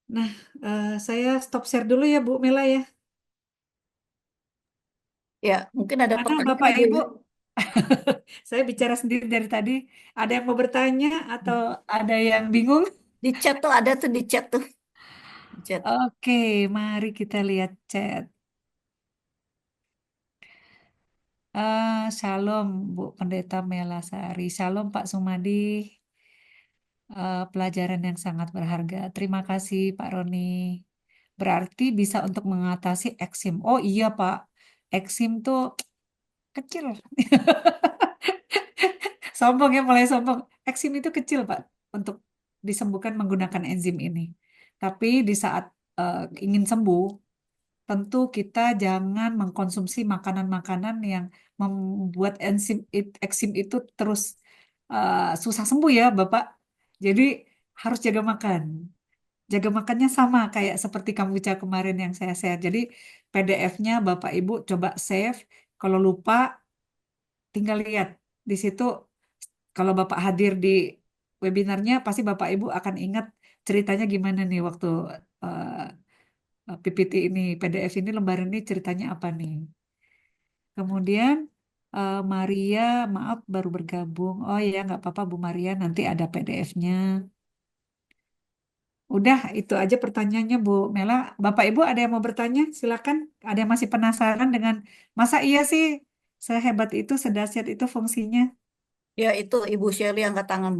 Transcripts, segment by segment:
Nah, saya stop share dulu ya Bu Mela ya. Ya, mungkin ada Mana pertanyaan Bapak Ibu Ibu? ya. Saya bicara sendiri dari tadi. Ada yang mau bertanya atau ada yang bingung? Di chat tuh ada tuh di chat tuh. Di chat. Oke, mari kita lihat chat. Shalom Bu Pendeta Melasari. Shalom Pak Sumadi. Pelajaran yang sangat berharga. Terima kasih Pak Roni. Berarti bisa untuk mengatasi eksim. Oh iya Pak, eksim tuh kecil. Sombong ya, mulai sombong. Eksim itu kecil, Pak, untuk disembuhkan menggunakan enzim ini. Tapi di saat ingin sembuh, tentu kita jangan mengkonsumsi makanan-makanan yang membuat eksim itu terus susah sembuh ya, Bapak. Jadi harus jaga makan. Jaga makannya sama kayak seperti kombucha kemarin yang saya share. Jadi PDF-nya Bapak Ibu coba save. Kalau lupa, tinggal lihat di situ. Kalau Bapak hadir di webinarnya, pasti Bapak Ibu akan ingat ceritanya gimana nih waktu PPT ini, PDF ini, lembar ini ceritanya apa nih. Kemudian Maria, maaf baru bergabung. Oh ya, nggak apa-apa Bu Maria, nanti ada PDF-nya. Udah, itu aja pertanyaannya Bu Mela. Bapak Ibu ada yang mau bertanya? Silakan. Ada yang masih penasaran dengan masa iya sih sehebat itu, sedahsyat itu fungsinya? Ya, itu Ibu Shirley angkat tangan.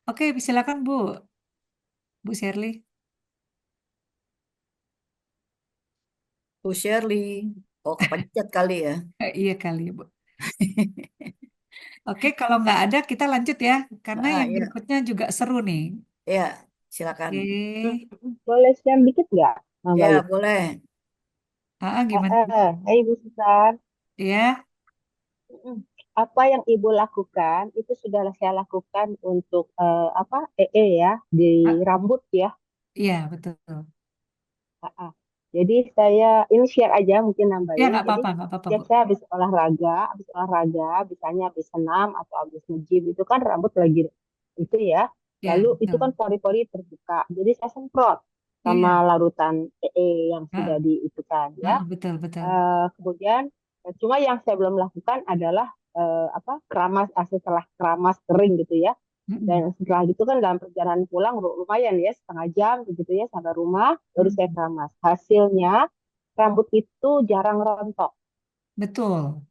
Oke, silakan Bu, Bu Shirley. Bu Shirley. Oh, kepencet kali ya. Iya kali, Bu. Oke, kalau nggak ada kita lanjut ya, karena yang Ya, berikutnya juga seru nih. ya, silakan. Oke, Boleh share dikit nggak, Bang Ya, Bali? boleh. Gimana? Bu? Ibu Susan, Ya, mm, apa yang Ibu lakukan itu sudah saya lakukan untuk apa ya di ah, rambut ya. iya betul. Ah, ah. Jadi saya ini share aja mungkin Ya nambahin. Jadi nggak apa-apa setiap Bu. saya habis olahraga, misalnya habis senam atau habis nge-gym itu kan rambut lagi itu ya. Ya Lalu itu kan betul. pori-pori terbuka. Jadi saya semprot sama Iya, larutan yang sudah ah, diitukan ya. betul betul. Kemudian cuma yang saya belum lakukan adalah apa keramas setelah keramas kering gitu ya. Mm-mm. Dan setelah itu kan dalam perjalanan pulang lumayan ya setengah jam begitu ya sampai rumah baru saya Mm-mm. keramas. Hasilnya rambut itu jarang rontok. Betul,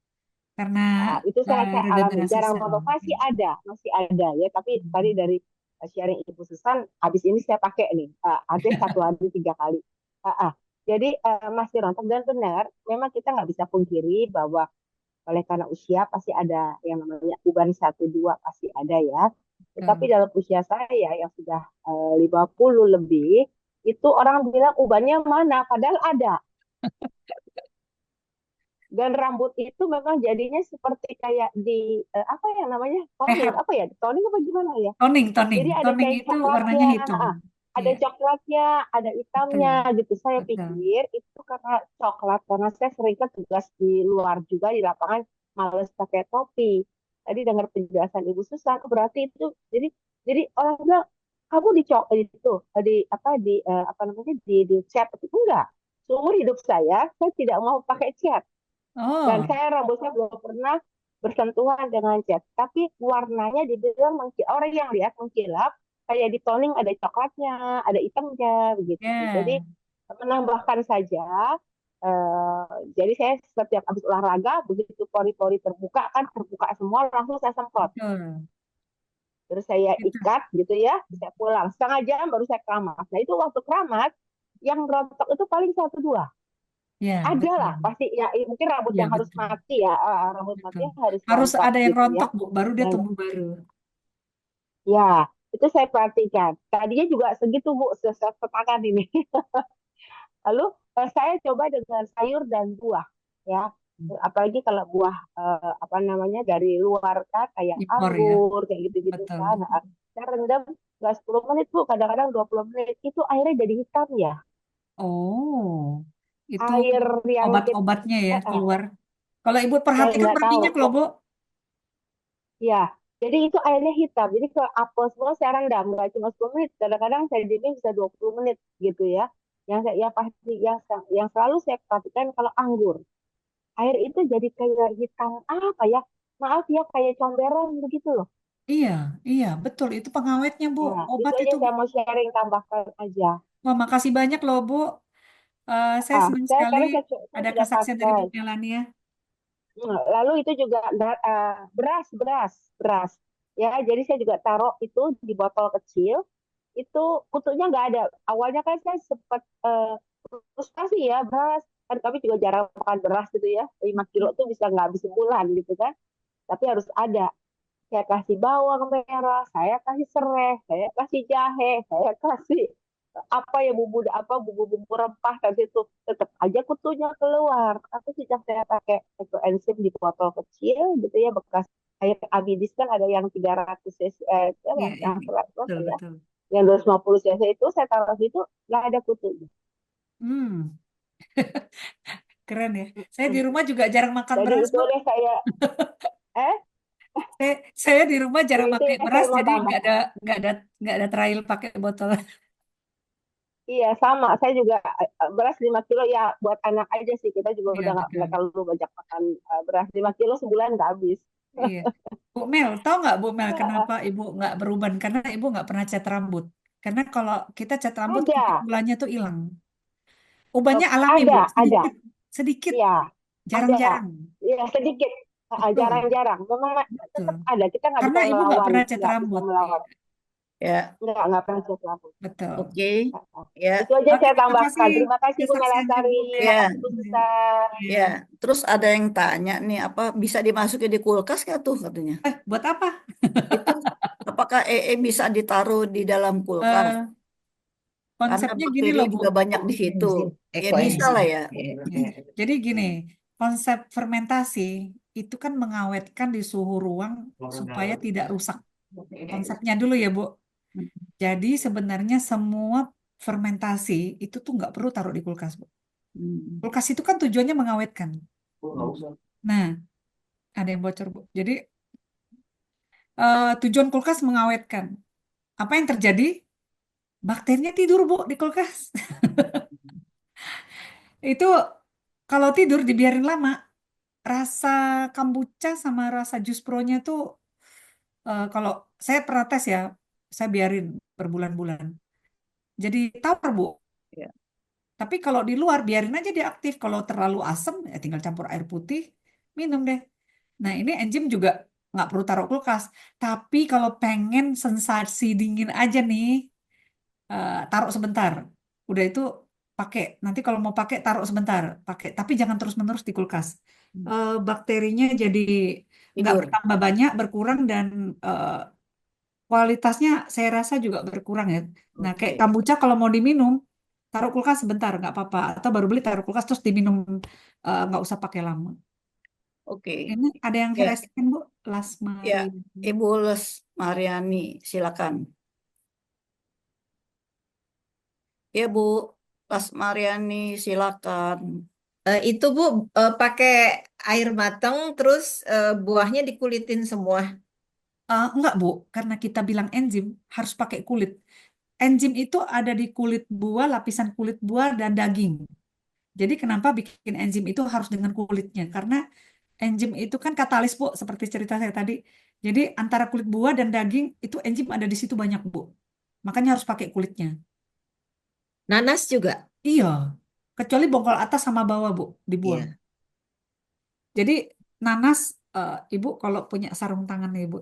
karena Itu saya alami. regenerasi Jarang sel. rontok masih ada ya. Tapi tadi Mm-mm. dari sharing Ibu Susan, habis ini saya pakai nih. Artinya 1 hari 3 kali. Jadi masih rontok dan benar. Memang kita nggak bisa pungkiri bahwa oleh karena usia pasti ada yang namanya uban 1 2 pasti ada ya. Tetapi Betul. dalam usia saya yang sudah 50 lebih, itu orang bilang ubannya mana? Padahal ada. Dan rambut itu memang jadinya seperti kayak di apa yang namanya toning Sehat, apa ya toning apa gimana ya, toning, toning. jadi ada Toning kayak itu warnanya coklatnya, hitam. ada Iya, coklatnya, ada hitamnya betul, gitu. Saya betul. pikir itu karena coklat, karena saya sering kan tugas di luar juga di lapangan, males pakai topi. Tadi dengar penjelasan Ibu Susan, oh, berarti itu jadi orang bilang kamu itu di apa apa namanya di cat itu enggak. Seumur hidup saya tidak mau pakai cat dan Oh, saya rambutnya belum pernah bersentuhan dengan cat. Tapi warnanya dibilang orang yang lihat mengkilap, kayak di toning ada coklatnya, ada hitamnya, begitu. Jadi ya, menambahkan saja. Jadi saya setiap habis olahraga, begitu pori-pori terbuka kan terbuka semua, langsung saya semprot. betul. Terus saya Itu, ikat gitu ya, saya pulang. Setengah jam baru saya keramas. Nah itu waktu keramas, yang rontok itu paling 1 2 ya, ada lah betul. pasti ya, mungkin rambut Ya, yang harus betul. mati ya, rambut mati Betul. harus Harus rontok ada yang gitu ya. rontok, Bu, baru dia Dan tumbuh baru. ya itu saya perhatikan tadinya juga segitu Bu, sepakat ini. Lalu saya coba dengan sayur dan buah ya, apalagi kalau buah apa namanya dari luar kan kayak Impor ya, anggur kayak gitu-gitu betul. kan. Saya rendam nggak 10 menit Bu, kadang-kadang 20 menit itu airnya jadi hitam ya, Oh, itu air yang kita, obat-obatnya ya keluar. Kalau Ibu saya perhatikan nggak tahu berminyak loh, kok Bu. ya. Jadi itu airnya hitam. Jadi kalau apel semua saya rendam, nggak cuma 10 menit. Kadang-kadang saya diamnya bisa 20 menit gitu ya. Yang pasti yang selalu saya perhatikan kalau anggur. Air itu jadi kayak hitam apa ya? Maaf ya kayak comberan begitu loh. Iya, iya, betul. Itu pengawetnya, Bu. Ya, itu Obat aja itu, Bu. saya mau sharing tambahkan aja. Wah, makasih banyak loh, Bu. Saya senang sekali Saya ada sudah kesaksian dari Bu pakai. Melania. Lalu itu juga beras, beras, beras. Ya, jadi saya juga taruh itu di botol kecil. Itu kutunya nggak ada. Awalnya kan saya sempat frustasi ya beras. Kan kami juga jarang makan beras gitu ya. 5 kilo tuh bisa nggak habis sebulan gitu kan. Tapi harus ada. Saya kasih bawang merah, saya kasih serai, saya kasih jahe, saya kasih apa ya bumbu-bumbu rempah dari situ tetap aja kutunya keluar. Tapi sejak saya pakai enzim di botol kecil gitu ya bekas air Abidis kan ada yang 300 cc Iya, yang iya, 100 betul, ya, betul. yang 250 cc itu saya taruh situ nggak ada kutunya. Hmm, keren ya. Saya di rumah juga jarang makan Jadi beras, itu Bu. deh saya eh Saya di rumah jarang itu pakai yang beras, saya mau jadi tambah. nggak ada nggak ada trial pakai botol. Iya sama, saya juga beras 5 kilo ya buat anak aja sih. Kita juga Iya, udah nggak betul. terlalu banyak makan beras 5 kilo sebulan nggak habis. Iya. Bu Mel, tahu nggak Bu Mel kenapa Ibu nggak beruban? Karena Ibu nggak pernah cat rambut. Karena kalau kita cat rambut, titik Ada, ulahnya tuh hilang. Ubannya alami Bu, ada, sedikit, sedikit, iya ada, jarang-jarang. iya sedikit, Betul, jarang-jarang. Memang betul. tetap ada, kita nggak Karena bisa Ibu nggak melawan, pernah cat nggak bisa rambut. Iya, melawan. Ya, Nggak pernah saya lakukan. betul. oke. Ya, Itu aja Oke, saya makasih tambahkan. Terima kasih Bu kesaksiannya Bu Melasari, Mel. makasih ya, Bu Susan. Iya. ya. Terus ada yang tanya nih, apa bisa dimasukin di kulkas nggak tuh katanya? Buat apa? Itu apakah bisa ditaruh di dalam kulkas? Eh, Karena Konsepnya gini bakteri loh Bu. juga banyak di situ. Ya bisa Nih, lah ya. jadi gini, konsep fermentasi itu kan mengawetkan di suhu ruang supaya tidak rusak. Konsepnya dulu ya, Bu. Jadi sebenarnya semua fermentasi itu tuh nggak perlu taruh di kulkas, Bu. Hmm. Kulkas itu kan tujuannya mengawetkan. Nah, ada yang bocor, Bu. Jadi tujuan kulkas mengawetkan. Apa yang terjadi? Bakterinya tidur, Bu, di kulkas. Itu kalau tidur dibiarin lama, rasa kombucha sama rasa jus pronya tuh kalau saya pernah tes ya, saya biarin berbulan-bulan. Jadi tawar, Bu. Ya. Tapi kalau di luar biarin aja dia aktif. Kalau terlalu asam ya tinggal campur air putih, minum deh. Nah, ini enzim juga nggak perlu taruh kulkas. Tapi kalau pengen sensasi dingin aja nih, taruh sebentar. Udah itu pakai. Nanti kalau mau pakai taruh sebentar, pakai. Tapi jangan terus-menerus di kulkas. Bakterinya jadi nggak Tidur. bertambah banyak, berkurang dan eh, kualitasnya saya rasa juga berkurang ya. Nah, kayak Oke. kombucha kalau mau diminum, taruh kulkas sebentar, nggak apa-apa. Atau baru beli taruh kulkas terus diminum, nggak usah pakai lama. Oke. Ini ada yang Ya, resisten, Bu? ya. Lasmari. Ibu Les Mariani, silakan. Ya, Bu. Les Mariani, silakan. Itu Bu pakai air matang terus buahnya dikulitin semua. Enggak, Bu, karena kita bilang enzim harus pakai kulit. Enzim itu ada di kulit buah, lapisan kulit buah dan daging. Jadi kenapa bikin enzim itu harus dengan kulitnya? Karena enzim itu kan katalis, Bu, seperti cerita saya tadi. Jadi antara kulit buah dan daging itu enzim ada di situ banyak, Bu. Makanya harus pakai kulitnya. Nanas juga. Iya, kecuali bongkol atas sama bawah, Bu, dibuang. Iya. Jadi nanas, Ibu kalau punya sarung tangan nih, Ibu,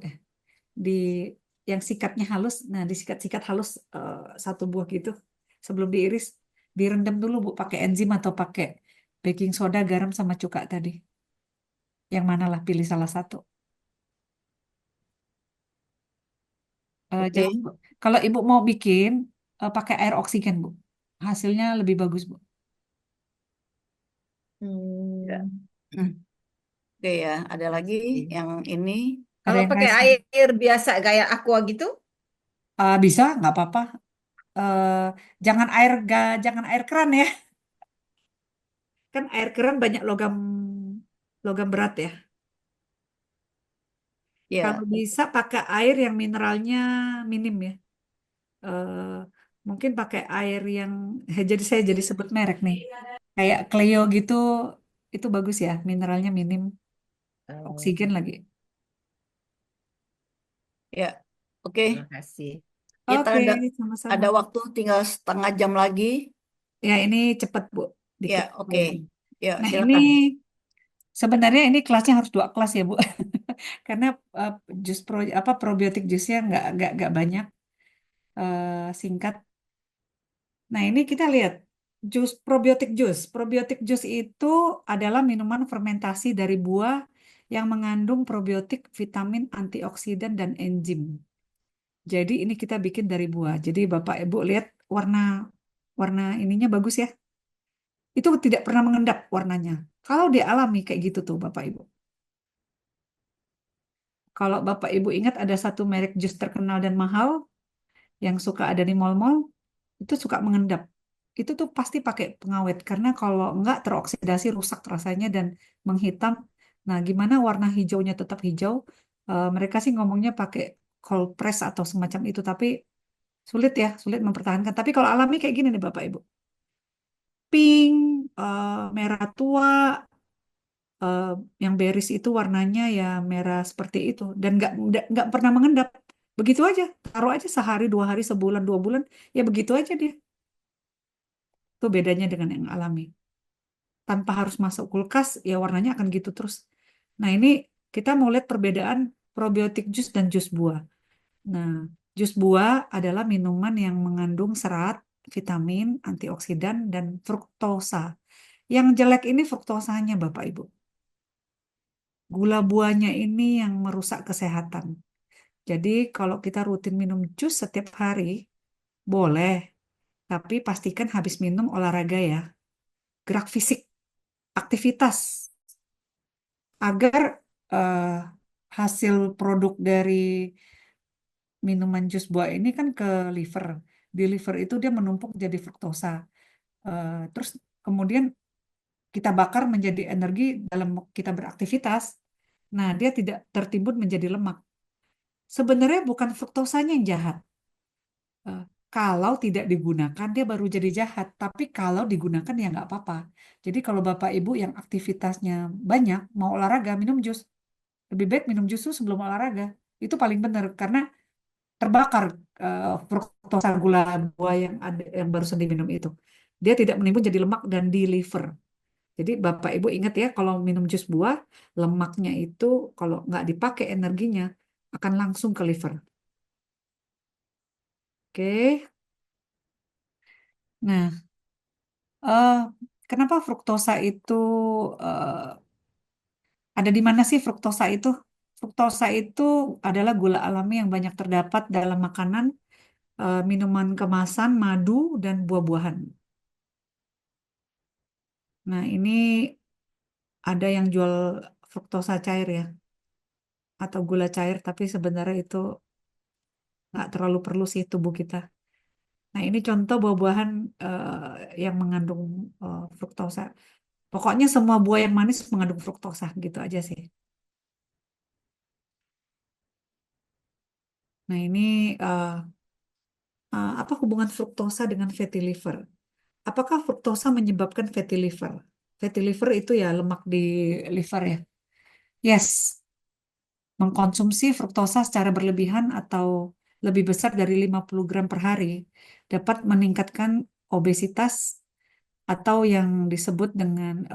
di yang sikatnya halus, nah disikat-sikat halus satu buah gitu sebelum diiris, direndam dulu, Bu, pakai enzim atau pakai baking soda, garam sama cuka tadi. Yang mana lah, pilih salah satu. Oke. Jangan, Bu. Kalau Ibu mau bikin, pakai air oksigen, Bu. Hasilnya lebih bagus, Bu. Ya. Hmm. Hmm. Oke ya, ada lagi yang ini. Ada Kalau yang pakai resen. air biasa kayak aqua gitu, Bisa, nggak apa-apa. Eh, jangan air keran ya. Kan air keran banyak logam logam berat ya. Kalau Ya, bisa pakai air yang mineralnya minim ya. Eh, Mungkin pakai air yang, jadi saya jadi sebut merek nih. Kayak Cleo gitu, itu bagus ya, mineralnya minim, eh, oksigen lagi. ya. Oke. Terima kasih. Kita Oke, ada sama-sama. waktu tinggal setengah jam lagi. Ya, ini cepet, Bu. Dikit. Ya, oke. Ya, Nah, ini silakan. sebenarnya ini kelasnya harus 2 kelas ya, Bu. Karena eh, probiotik jusnya nggak banyak, singkat. Nah, ini kita lihat jus probiotik jus. Probiotik jus itu adalah minuman fermentasi dari buah yang mengandung probiotik, vitamin, antioksidan, dan enzim. Jadi ini kita bikin dari buah. Jadi Bapak Ibu lihat warna warna ininya bagus ya. Itu tidak pernah mengendap warnanya. Kalau dialami kayak gitu tuh Bapak Ibu. Kalau Bapak Ibu ingat ada satu merek jus terkenal dan mahal yang suka ada di mall-mall, itu suka mengendap. Itu tuh pasti pakai pengawet karena kalau enggak teroksidasi rusak rasanya dan menghitam. Nah, gimana warna hijaunya tetap hijau? Mereka sih ngomongnya pakai cold press atau semacam itu, tapi sulit ya, sulit mempertahankan. Tapi kalau alami kayak gini nih Bapak Ibu. Pink, merah tua, eh, yang berries itu warnanya ya merah seperti itu dan nggak pernah mengendap. Begitu aja, taruh aja sehari, 2 hari, sebulan, 2 bulan, ya begitu aja dia. Itu bedanya dengan yang alami. Tanpa harus masuk kulkas, ya warnanya akan gitu terus. Nah, ini kita mau lihat perbedaan probiotik jus dan jus buah. Nah, jus buah adalah minuman yang mengandung serat, vitamin, antioksidan, dan fruktosa. Yang jelek ini fruktosanya, Bapak Ibu. Gula buahnya ini yang merusak kesehatan. Jadi, kalau kita rutin minum jus setiap hari, boleh. Tapi pastikan habis minum olahraga ya. Gerak fisik, aktivitas. Agar eh, hasil produk dari minuman jus buah ini kan ke liver. Di liver itu dia menumpuk jadi fruktosa. Terus kemudian kita bakar menjadi energi dalam kita beraktivitas. Nah, dia tidak tertimbun menjadi lemak. Sebenarnya bukan fruktosanya yang jahat. Eh, Kalau tidak digunakan, dia baru jadi jahat. Tapi kalau digunakan, ya nggak apa-apa. Jadi kalau Bapak Ibu yang aktivitasnya banyak, mau olahraga, minum jus. Lebih baik minum jus tuh sebelum olahraga. Itu paling benar karena terbakar fruktosa gula buah yang ada yang barusan diminum itu. Dia tidak menimbun jadi lemak dan di liver. Jadi Bapak Ibu ingat ya kalau minum jus buah, lemaknya itu kalau nggak dipakai energinya akan langsung ke liver. Oke. Nah, eh, kenapa fruktosa itu ada di mana sih fruktosa itu? Fruktosa itu adalah gula alami yang banyak terdapat dalam makanan, minuman kemasan, madu, dan buah-buahan. Nah, ini ada yang jual fruktosa cair ya, atau gula cair, tapi sebenarnya itu nggak terlalu perlu sih tubuh kita. Nah, ini contoh buah-buahan yang mengandung fruktosa. Pokoknya semua buah yang manis mengandung fruktosa, gitu aja sih. Nah, ini eh, apa hubungan fruktosa dengan fatty liver? Apakah fruktosa menyebabkan fatty liver? Fatty liver itu ya lemak di liver ya. Yes, mengkonsumsi fruktosa secara berlebihan atau lebih besar dari 50 gram per hari dapat meningkatkan obesitas atau yang disebut dengan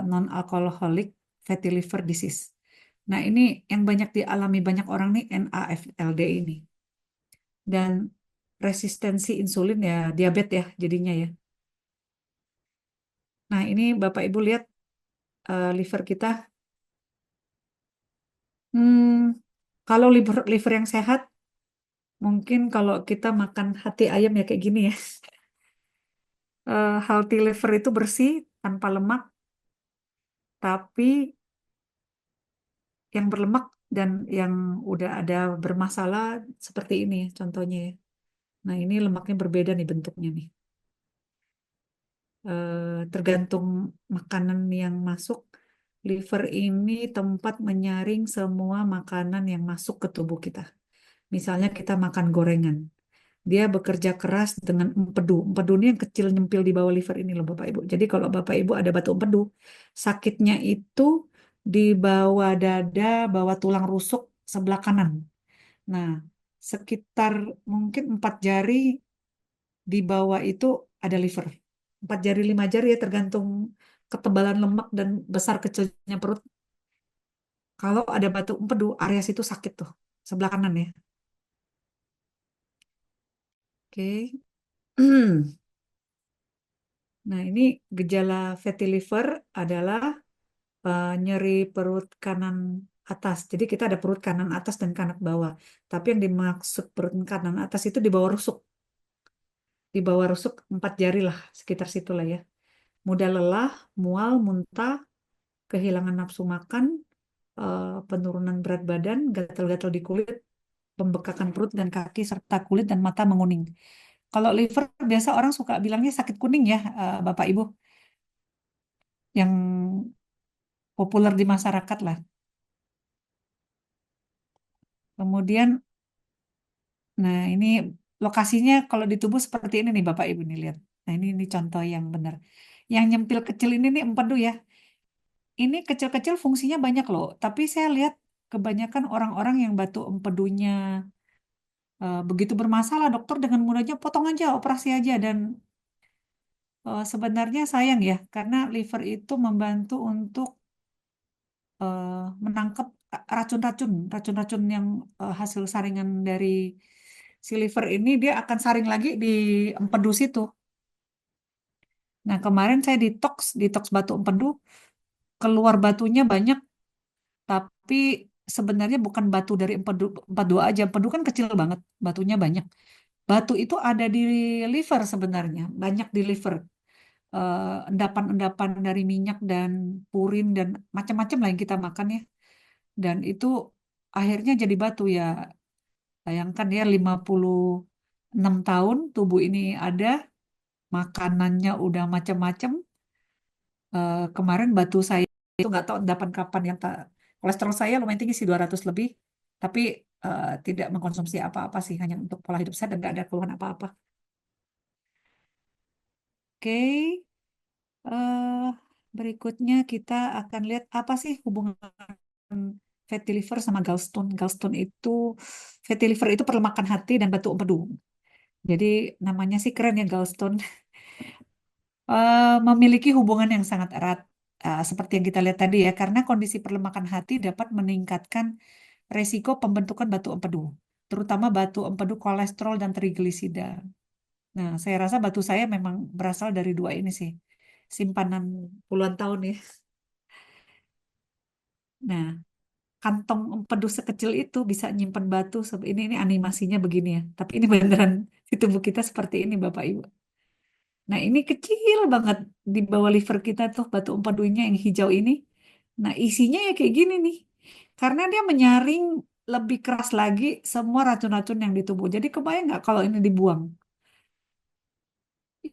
non-alcoholic fatty liver disease. Nah, ini yang banyak dialami banyak orang nih NAFLD ini. Dan resistensi insulin ya diabetes ya jadinya ya. Nah, ini Bapak Ibu lihat liver kita. Hmm, Kalau liver yang sehat, mungkin kalau kita makan hati ayam ya kayak gini ya. Healthy liver itu bersih, tanpa lemak, tapi yang berlemak dan yang udah ada bermasalah seperti ini ya, contohnya ya. Nah, ini lemaknya berbeda nih bentuknya nih. Tergantung makanan yang masuk. Liver ini tempat menyaring semua makanan yang masuk ke tubuh kita. Misalnya kita makan gorengan. Dia bekerja keras dengan empedu. Empedu ini yang kecil nyempil di bawah liver ini loh Bapak Ibu. Jadi kalau Bapak Ibu ada batu empedu, sakitnya itu di bawah dada, bawah tulang rusuk sebelah kanan. Nah, sekitar mungkin 4 jari di bawah itu ada liver. 4 jari, 5 jari ya tergantung ketebalan lemak dan besar kecilnya perut. Kalau ada batu empedu, area situ sakit tuh, sebelah kanan ya. Oke. Nah, ini gejala fatty liver adalah nyeri perut kanan atas. Jadi kita ada perut kanan atas dan kanan bawah. Tapi yang dimaksud perut kanan atas itu di bawah rusuk. Di bawah rusuk 4 jari lah, sekitar situ lah ya. Mudah lelah, mual, muntah, kehilangan nafsu makan, penurunan berat badan, gatal-gatal di kulit, pembekakan perut dan kaki, serta kulit dan mata menguning. Kalau liver biasa orang suka bilangnya sakit kuning ya, Bapak Ibu, yang populer di masyarakat lah. Kemudian, nah ini lokasinya kalau di tubuh seperti ini nih Bapak Ibu nih lihat. Nah ini contoh yang benar. Yang nyempil kecil ini nih empedu ya. Ini kecil-kecil fungsinya banyak loh. Tapi saya lihat kebanyakan orang-orang yang batu empedunya begitu bermasalah, dokter dengan mudahnya potong aja, operasi aja dan sebenarnya sayang ya, karena liver itu membantu untuk eh, menangkap racun-racun yang hasil saringan dari si liver ini dia akan saring lagi di empedu situ. Nah, kemarin saya detox batu empedu, keluar batunya banyak, tapi sebenarnya bukan batu dari empedu aja. Empedu kan kecil banget, batunya banyak. Batu itu ada di liver sebenarnya, banyak di liver. Endapan-endapan dari minyak dan purin dan macam-macam lah yang kita makan ya. Dan itu akhirnya jadi batu ya. Bayangkan ya 56 tahun tubuh ini ada, makanannya udah macam-macam. Kemarin batu saya itu nggak tahu endapan kapan yang kolesterol saya lumayan tinggi sih 200 lebih. Tapi tidak mengkonsumsi apa-apa sih, hanya untuk pola hidup sehat dan nggak ada keluhan apa-apa. Oke. eh, Berikutnya kita akan lihat apa sih hubungan fatty liver sama gallstone. Gallstone itu, fatty liver itu perlemakan hati dan batu empedu. Jadi namanya sih keren ya gallstone. Memiliki hubungan yang sangat erat. Seperti yang kita lihat tadi ya, karena kondisi perlemakan hati dapat meningkatkan resiko pembentukan batu empedu, terutama batu empedu kolesterol dan trigliserida. Nah, saya rasa batu saya memang berasal dari dua ini sih, simpanan puluhan tahun ya. Nah, kantong empedu sekecil itu bisa nyimpan batu. Ini animasinya begini ya. Tapi ini beneran di tubuh kita seperti ini Bapak Ibu. Nah ini kecil banget di bawah liver kita tuh batu empedunya yang hijau ini. Nah isinya ya kayak gini nih. Karena dia menyaring lebih keras lagi semua racun-racun yang di tubuh. Jadi kebayang nggak kalau ini dibuang?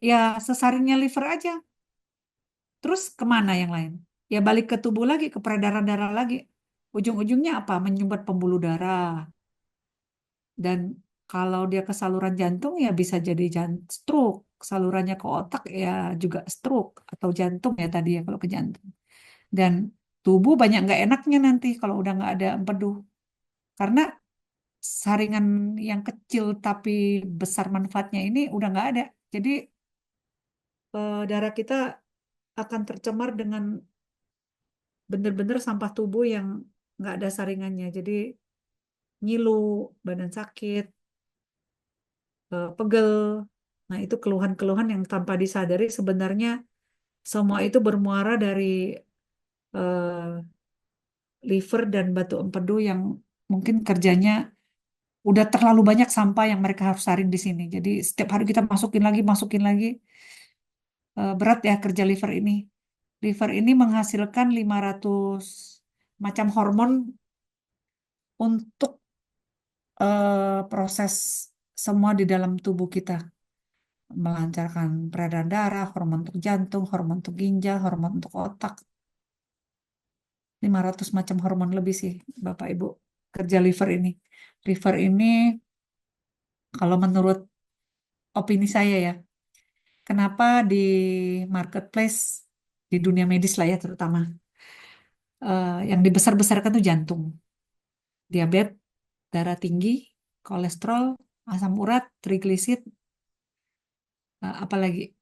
Ya sesaringnya liver aja. Terus kemana yang lain? Ya balik ke tubuh lagi, ke peredaran darah lagi. Ujung-ujungnya apa? Menyumbat pembuluh darah. Dan kalau dia ke saluran jantung ya bisa jadi stroke. Salurannya ke otak ya juga stroke atau jantung ya tadi ya kalau ke jantung. Dan tubuh banyak nggak enaknya nanti kalau udah nggak ada empedu. Karena saringan yang kecil tapi besar manfaatnya ini udah nggak ada. Jadi darah kita akan tercemar dengan bener-bener sampah tubuh yang nggak ada saringannya. Jadi ngilu, badan sakit, pegel. Nah, itu keluhan-keluhan yang tanpa disadari sebenarnya semua itu bermuara dari eh, liver dan batu empedu yang mungkin kerjanya udah terlalu banyak sampah yang mereka harus saring di sini. Jadi setiap hari kita masukin lagi. Berat ya kerja liver ini. Liver ini menghasilkan 500 macam hormon untuk proses semua di dalam tubuh kita. Melancarkan peredaran darah, hormon untuk jantung, hormon untuk ginjal, hormon untuk otak. 500 macam hormon lebih sih, Bapak Ibu, kerja liver ini. Liver ini, kalau menurut opini saya ya, kenapa di marketplace, di dunia medis lah ya terutama, yang dibesar-besarkan tuh jantung, diabetes, darah tinggi, kolesterol, asam urat, trigliserid, apalagi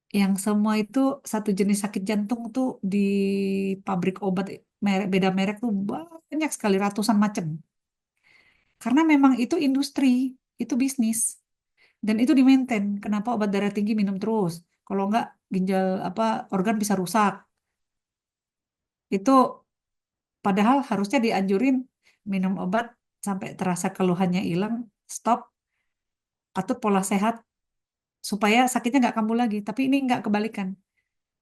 yang semua itu satu jenis sakit jantung tuh di pabrik obat merek beda merek tuh banyak sekali ratusan macam. Karena memang itu industri, itu bisnis dan itu di maintain. Kenapa obat darah tinggi minum terus? Kalau enggak ginjal apa organ bisa rusak. Itu padahal harusnya dianjurin minum obat sampai terasa keluhannya hilang, stop, atur pola sehat supaya sakitnya nggak kambuh lagi. Tapi ini nggak kebalikan,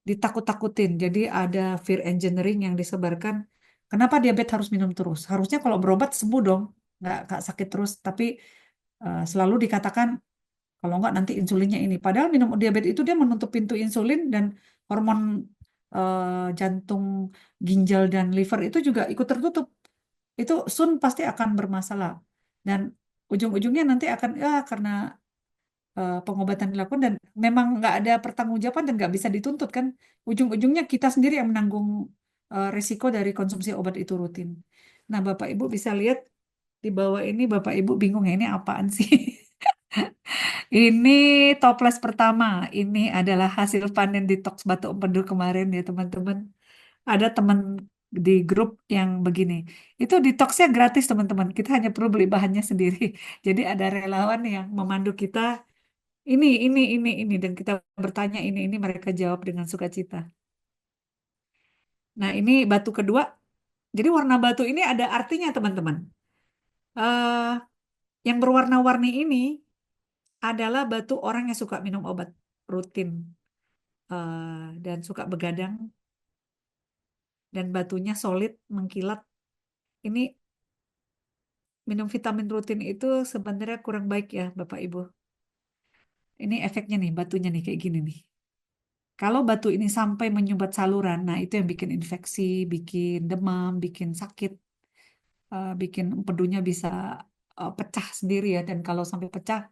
ditakut-takutin. Jadi ada fear engineering yang disebarkan. Kenapa diabetes harus minum terus? Harusnya kalau berobat sembuh dong, nggak sakit terus. Tapi selalu dikatakan kalau nggak nanti insulinnya ini. Padahal minum diabetes itu dia menutup pintu insulin dan hormon jantung, ginjal dan liver itu juga ikut tertutup. Itu soon pasti akan bermasalah. Dan ujung-ujungnya nanti akan ya karena pengobatan dilakukan dan memang nggak ada pertanggungjawaban dan nggak bisa dituntut kan. Ujung-ujungnya kita sendiri yang menanggung risiko dari konsumsi obat itu rutin. Nah, Bapak Ibu bisa lihat di bawah ini Bapak Ibu bingung ya ini apaan sih? Ini toples pertama. Ini adalah hasil panen detox batu empedu kemarin ya teman-teman. Ada teman di grup yang begini. Itu detoxnya gratis teman-teman. Kita hanya perlu beli bahannya sendiri. Jadi ada relawan yang memandu kita. Ini. Dan kita bertanya ini. Mereka jawab dengan sukacita. Nah ini batu kedua. Jadi warna batu ini ada artinya teman-teman. eh yang berwarna-warni ini adalah batu orang yang suka minum obat rutin. Dan suka begadang dan batunya solid mengkilat. Ini minum vitamin rutin itu sebenarnya kurang baik ya Bapak Ibu. Ini efeknya nih batunya nih kayak gini nih. Kalau batu ini sampai menyumbat saluran, nah itu yang bikin infeksi, bikin demam, bikin sakit, bikin empedunya bisa pecah sendiri ya. Dan kalau sampai pecah,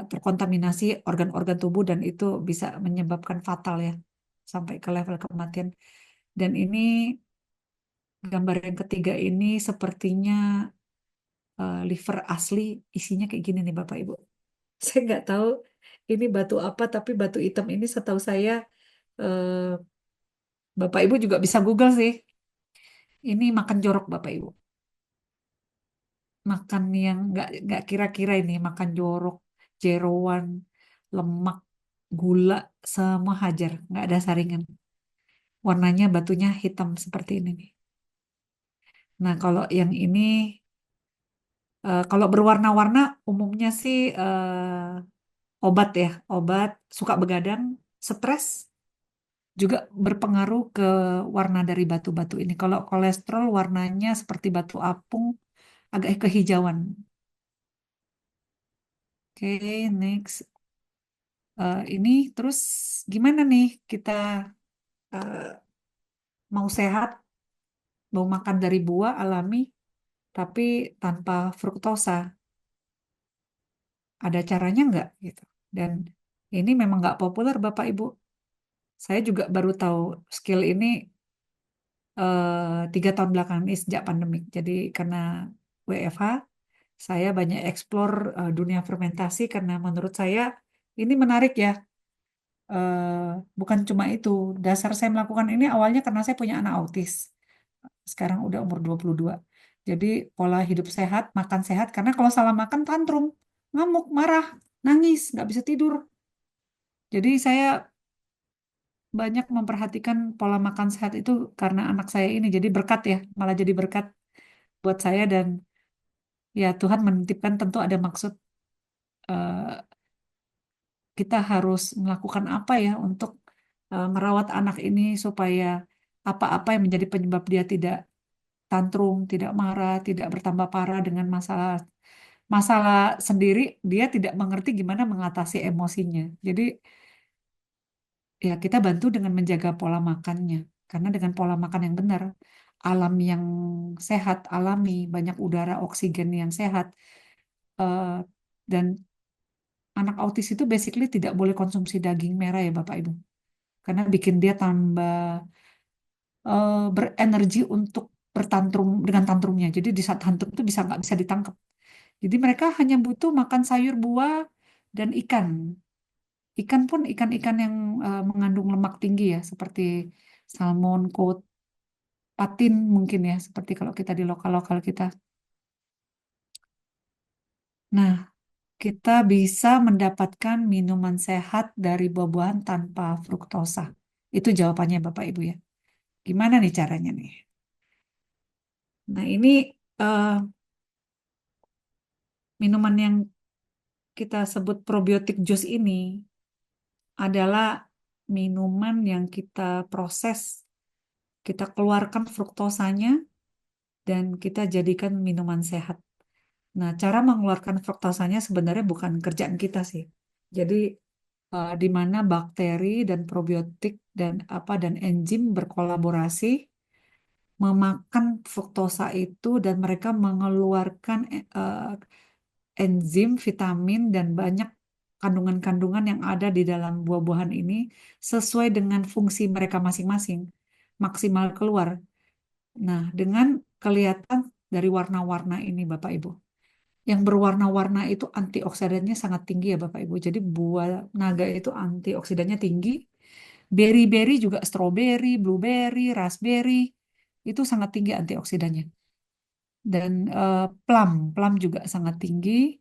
terkontaminasi organ-organ tubuh dan itu bisa menyebabkan fatal ya, sampai ke level kematian. Dan ini gambar yang ketiga ini sepertinya liver asli, isinya kayak gini nih Bapak Ibu. Saya nggak tahu ini batu apa, tapi batu hitam ini setahu saya eh, Bapak Ibu juga bisa Google sih. Ini makan jorok Bapak Ibu. Makan yang nggak kira-kira ini, makan jorok, jeroan, lemak, gula, semua hajar, nggak ada saringan. Warnanya batunya hitam seperti ini nih. Nah kalau yang ini, kalau berwarna-warna umumnya sih obat ya, obat, suka begadang, stres juga berpengaruh ke warna dari batu-batu ini. Kalau kolesterol warnanya seperti batu apung, agak kehijauan. Oke, next. Ini terus gimana nih kita eh, mau sehat, mau makan dari buah alami, tapi tanpa fruktosa. Ada caranya nggak gitu? Dan ini memang nggak populer Bapak Ibu. Saya juga baru tahu skill ini 3 tahun belakangan ini sejak pandemik. Jadi karena WFH, saya banyak explore dunia fermentasi karena menurut saya ini menarik ya. Bukan cuma itu, dasar saya melakukan ini awalnya karena saya punya anak autis. Sekarang udah umur 22. Jadi pola hidup sehat, makan sehat, karena kalau salah makan tantrum, ngamuk, marah, nangis, nggak bisa tidur. Jadi saya banyak memperhatikan pola makan sehat itu karena anak saya ini jadi berkat ya, malah jadi berkat buat saya dan ya Tuhan menitipkan tentu ada maksud eh, kita harus melakukan apa ya untuk merawat anak ini supaya apa-apa yang menjadi penyebab dia tidak tantrum, tidak marah, tidak bertambah parah dengan masalah masalah sendiri, dia tidak mengerti gimana mengatasi emosinya. Jadi ya kita bantu dengan menjaga pola makannya. Karena dengan pola makan yang benar, alam yang sehat, alami, banyak udara, oksigen yang sehat, eh, dan anak autis itu basically tidak boleh konsumsi daging merah ya Bapak Ibu. Karena bikin dia tambah berenergi untuk bertantrum dengan tantrumnya. Jadi di saat tantrum itu bisa nggak bisa ditangkap. Jadi mereka hanya butuh makan sayur, buah, dan ikan. Ikan pun ikan-ikan yang mengandung lemak tinggi ya, seperti salmon, cod, patin mungkin ya, seperti kalau kita di lokal-lokal kita. Nah, kita bisa mendapatkan minuman sehat dari buah-buahan tanpa fruktosa. Itu jawabannya Bapak Ibu ya. Gimana nih caranya nih? Nah, ini eh, minuman yang kita sebut probiotik jus ini adalah minuman yang kita proses, kita keluarkan fruktosanya dan kita jadikan minuman sehat. Nah, cara mengeluarkan fruktosanya sebenarnya bukan kerjaan kita sih. Jadi di mana bakteri dan probiotik dan enzim berkolaborasi memakan fruktosa itu dan mereka mengeluarkan enzim, vitamin dan banyak kandungan-kandungan yang ada di dalam buah-buahan ini sesuai dengan fungsi mereka masing-masing maksimal keluar. Nah, dengan kelihatan dari warna-warna ini Bapak Ibu. Yang berwarna-warna itu antioksidannya sangat tinggi ya Bapak Ibu. Jadi buah naga itu antioksidannya tinggi. Berry-berry juga strawberry, blueberry, raspberry itu sangat tinggi antioksidannya. Dan plum juga sangat tinggi.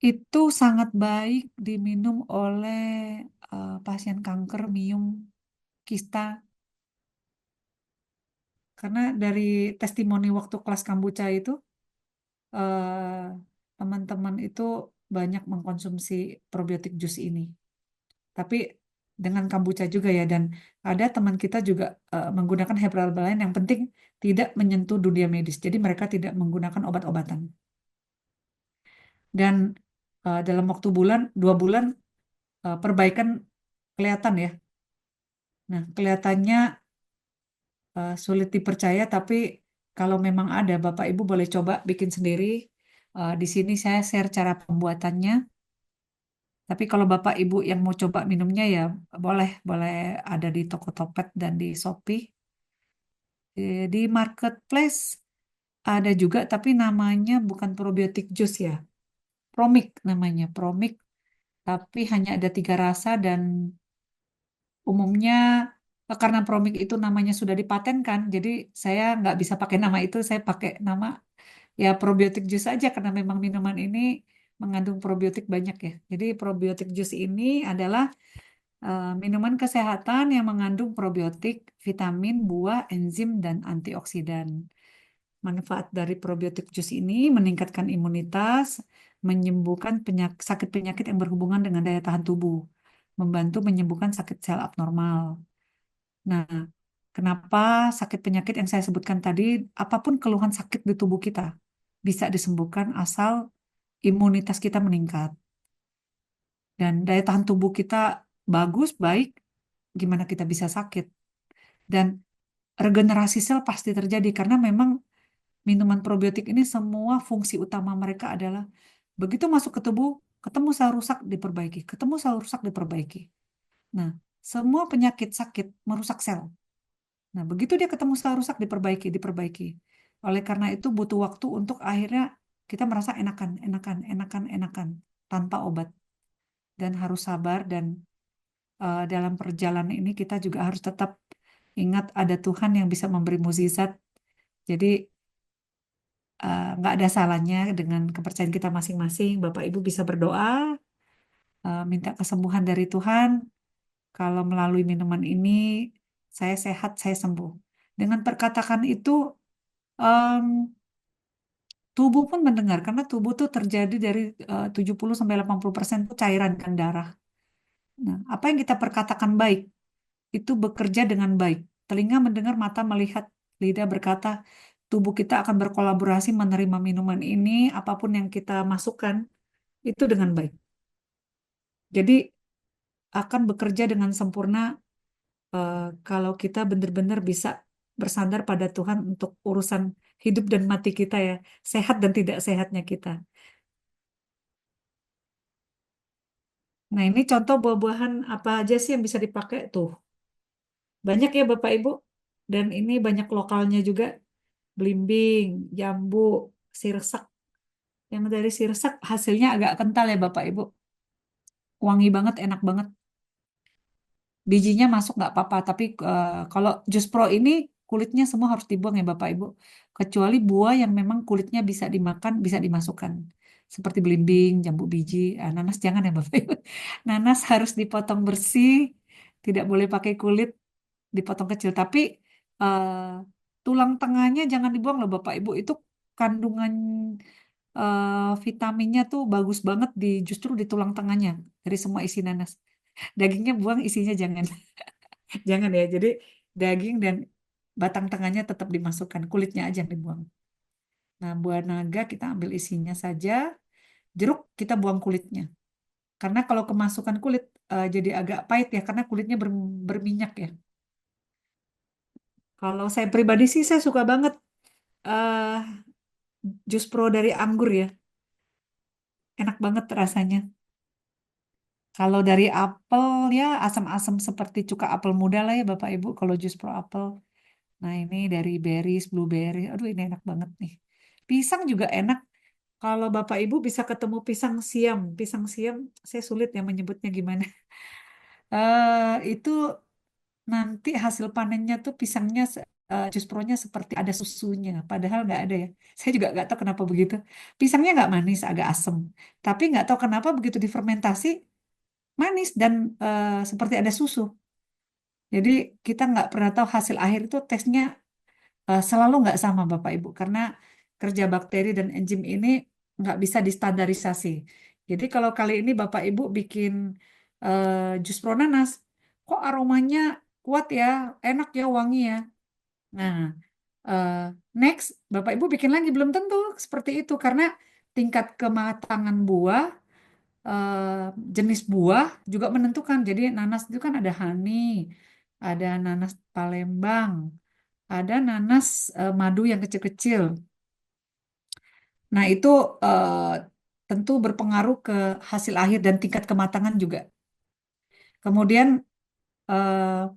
Itu sangat baik diminum oleh pasien kanker, miom, kista. Karena dari testimoni waktu kelas kombucha itu eh, teman-teman itu banyak mengkonsumsi probiotik jus ini. Tapi dengan kombucha juga ya, dan ada teman kita juga menggunakan herbal lain yang penting tidak menyentuh dunia medis. Jadi mereka tidak menggunakan obat-obatan. Dan dalam waktu 2 bulan perbaikan kelihatan ya. Nah, kelihatannya sulit dipercaya, tapi kalau memang ada, Bapak Ibu boleh coba bikin sendiri. Di sini saya share cara pembuatannya. Tapi kalau Bapak Ibu yang mau coba minumnya ya boleh, boleh ada di Tokopedia dan di Shopee. Di marketplace ada juga, tapi namanya bukan probiotik jus ya. Promik namanya, Promik. Tapi hanya ada 3 rasa dan umumnya karena Promik itu namanya sudah dipatenkan, jadi saya nggak bisa pakai nama itu, saya pakai nama ya probiotik jus aja karena memang minuman ini mengandung probiotik banyak ya. Jadi probiotik jus ini adalah minuman kesehatan yang mengandung probiotik, vitamin, buah, enzim, dan antioksidan. Manfaat dari probiotik jus ini meningkatkan imunitas, menyembuhkan sakit penyakit yang berhubungan dengan daya tahan tubuh, membantu menyembuhkan sakit sel abnormal. Nah, kenapa sakit penyakit yang saya sebutkan tadi, apapun keluhan sakit di tubuh kita bisa disembuhkan asal imunitas kita meningkat dan daya tahan tubuh kita bagus, baik, gimana kita bisa sakit. Dan regenerasi sel pasti terjadi karena memang minuman probiotik ini semua fungsi utama mereka adalah begitu masuk ke tubuh, ketemu sel rusak diperbaiki, ketemu sel rusak diperbaiki. Nah, semua penyakit sakit merusak sel. Nah, begitu dia ketemu sel rusak diperbaiki, diperbaiki. Oleh karena itu butuh waktu untuk akhirnya kita merasa enakan, enakan, enakan, enakan tanpa obat dan harus sabar dan dalam perjalanan ini kita juga harus tetap ingat ada Tuhan yang bisa memberi mukjizat. Jadi nggak ada salahnya dengan kepercayaan kita masing-masing. Bapak Ibu bisa berdoa, minta kesembuhan dari Tuhan. Kalau melalui minuman ini saya sehat, saya sembuh. Dengan perkataan itu em, tubuh pun mendengar karena tubuh tuh terjadi dari 70-80% itu cairan kan darah. Nah, apa yang kita perkatakan baik itu bekerja dengan baik. Telinga mendengar, mata melihat, lidah berkata, tubuh kita akan berkolaborasi menerima minuman ini, apapun yang kita masukkan, itu dengan baik. Jadi akan bekerja dengan sempurna kalau kita benar-benar bisa bersandar pada Tuhan untuk urusan hidup dan mati kita ya, sehat dan tidak sehatnya kita. Nah, ini contoh buah-buahan apa aja sih yang bisa dipakai tuh. Banyak ya Bapak Ibu. Dan ini banyak lokalnya juga. Belimbing, jambu, sirsak. Yang dari sirsak hasilnya agak kental ya Bapak Ibu. Wangi banget, enak banget. Bijinya masuk nggak apa-apa, tapi kalau jus pro ini kulitnya semua harus dibuang ya Bapak Ibu. Kecuali buah yang memang kulitnya bisa dimakan, bisa dimasukkan. Seperti belimbing, jambu biji, nanas jangan ya Bapak Ibu. Nanas harus dipotong bersih, tidak boleh pakai kulit, dipotong kecil. Tapi eh, tulang tengahnya jangan dibuang loh Bapak Ibu. Itu kandungan vitaminnya tuh bagus banget justru di tulang tengahnya dari semua isi nanas. Dagingnya buang, isinya jangan. Jangan ya. Jadi daging dan batang tengahnya tetap dimasukkan, kulitnya aja yang dibuang. Nah, buah naga kita ambil isinya saja, jeruk kita buang kulitnya. Karena kalau kemasukan kulit jadi agak pahit ya, karena kulitnya berminyak ya. Kalau saya pribadi sih saya suka banget eh jus pro dari anggur ya, enak banget rasanya. Kalau dari apel ya asam-asam seperti cuka apel muda lah ya Bapak Ibu. Kalau jus pro apel. Nah, ini dari berries, blueberry. Aduh, ini enak banget nih. Pisang juga enak. Kalau Bapak Ibu bisa ketemu pisang siam. Pisang siam, saya sulit ya menyebutnya gimana. Itu nanti hasil panennya tuh pisangnya, jus pronya seperti ada susunya. Padahal nggak ada ya. Saya juga nggak tahu kenapa begitu. Pisangnya nggak manis, agak asem. Tapi nggak tahu kenapa begitu difermentasi, manis dan seperti ada susu. Jadi kita nggak pernah tahu hasil akhir itu tesnya selalu nggak sama Bapak Ibu karena kerja bakteri dan enzim ini nggak bisa distandarisasi. Jadi kalau kali ini Bapak Ibu bikin jus pro nanas, kok aromanya kuat ya, enak ya, wangi ya. Nah, eh, next Bapak Ibu bikin lagi belum tentu seperti itu karena tingkat kematangan buah, eh, jenis buah juga menentukan. Jadi nanas itu kan ada honey, ada nanas Palembang, ada nanas madu yang kecil-kecil. Nah, itu eh, tentu berpengaruh ke hasil akhir dan tingkat kematangan juga. Kemudian eh,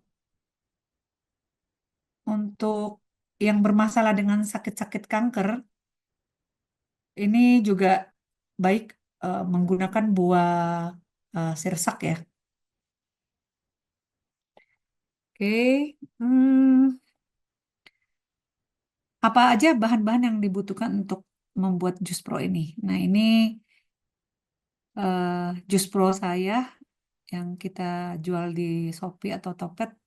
untuk yang bermasalah dengan sakit-sakit kanker, ini juga baik menggunakan buah sirsak ya. Oke. Hmm, apa aja bahan-bahan yang dibutuhkan untuk membuat jus pro ini? Nah, ini jus pro saya yang kita jual di Shopee atau Tokped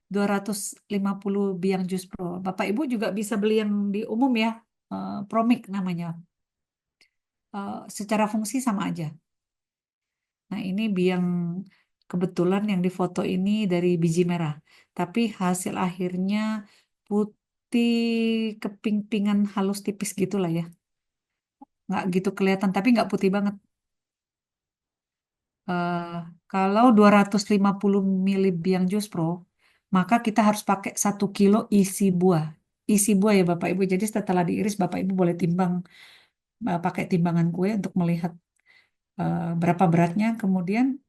250 biang jus pro. Bapak Ibu juga bisa beli yang di umum ya, Promik namanya. Secara fungsi sama aja. Nah, ini biang kebetulan yang difoto ini dari biji merah. Tapi hasil akhirnya putih keping-pingan halus tipis gitulah ya. Nggak gitu kelihatan, tapi nggak putih banget. Eh, Kalau 250 mili biang jus pro, maka kita harus pakai 1 kilo isi buah. Isi buah ya Bapak Ibu. Jadi setelah diiris, Bapak Ibu boleh timbang, pakai timbangan kue untuk melihat berapa beratnya. Kemudian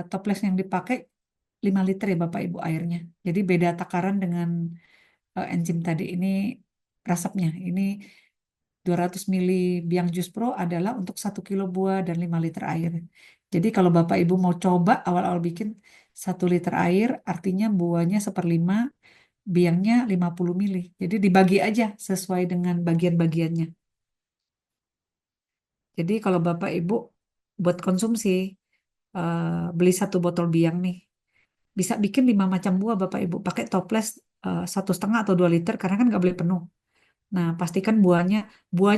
toples yang dipakai 5 liter ya Bapak Ibu airnya. Jadi beda takaran dengan enzim tadi. Ini resepnya. Ini 200 mili biang jus pro adalah untuk 1 kilo buah dan 5 liter air. Jadi kalau Bapak Ibu mau coba awal-awal bikin 1 liter air, artinya buahnya seperlima, biangnya 50 mili. Jadi dibagi aja sesuai dengan bagian-bagiannya. Jadi kalau Bapak Ibu buat konsumsi, eh, beli 1 botol biang nih, bisa bikin 5 macam buah Bapak Ibu. Pakai toples 1,5 atau 2 liter karena kan nggak boleh penuh. Nah, pastikan buahnya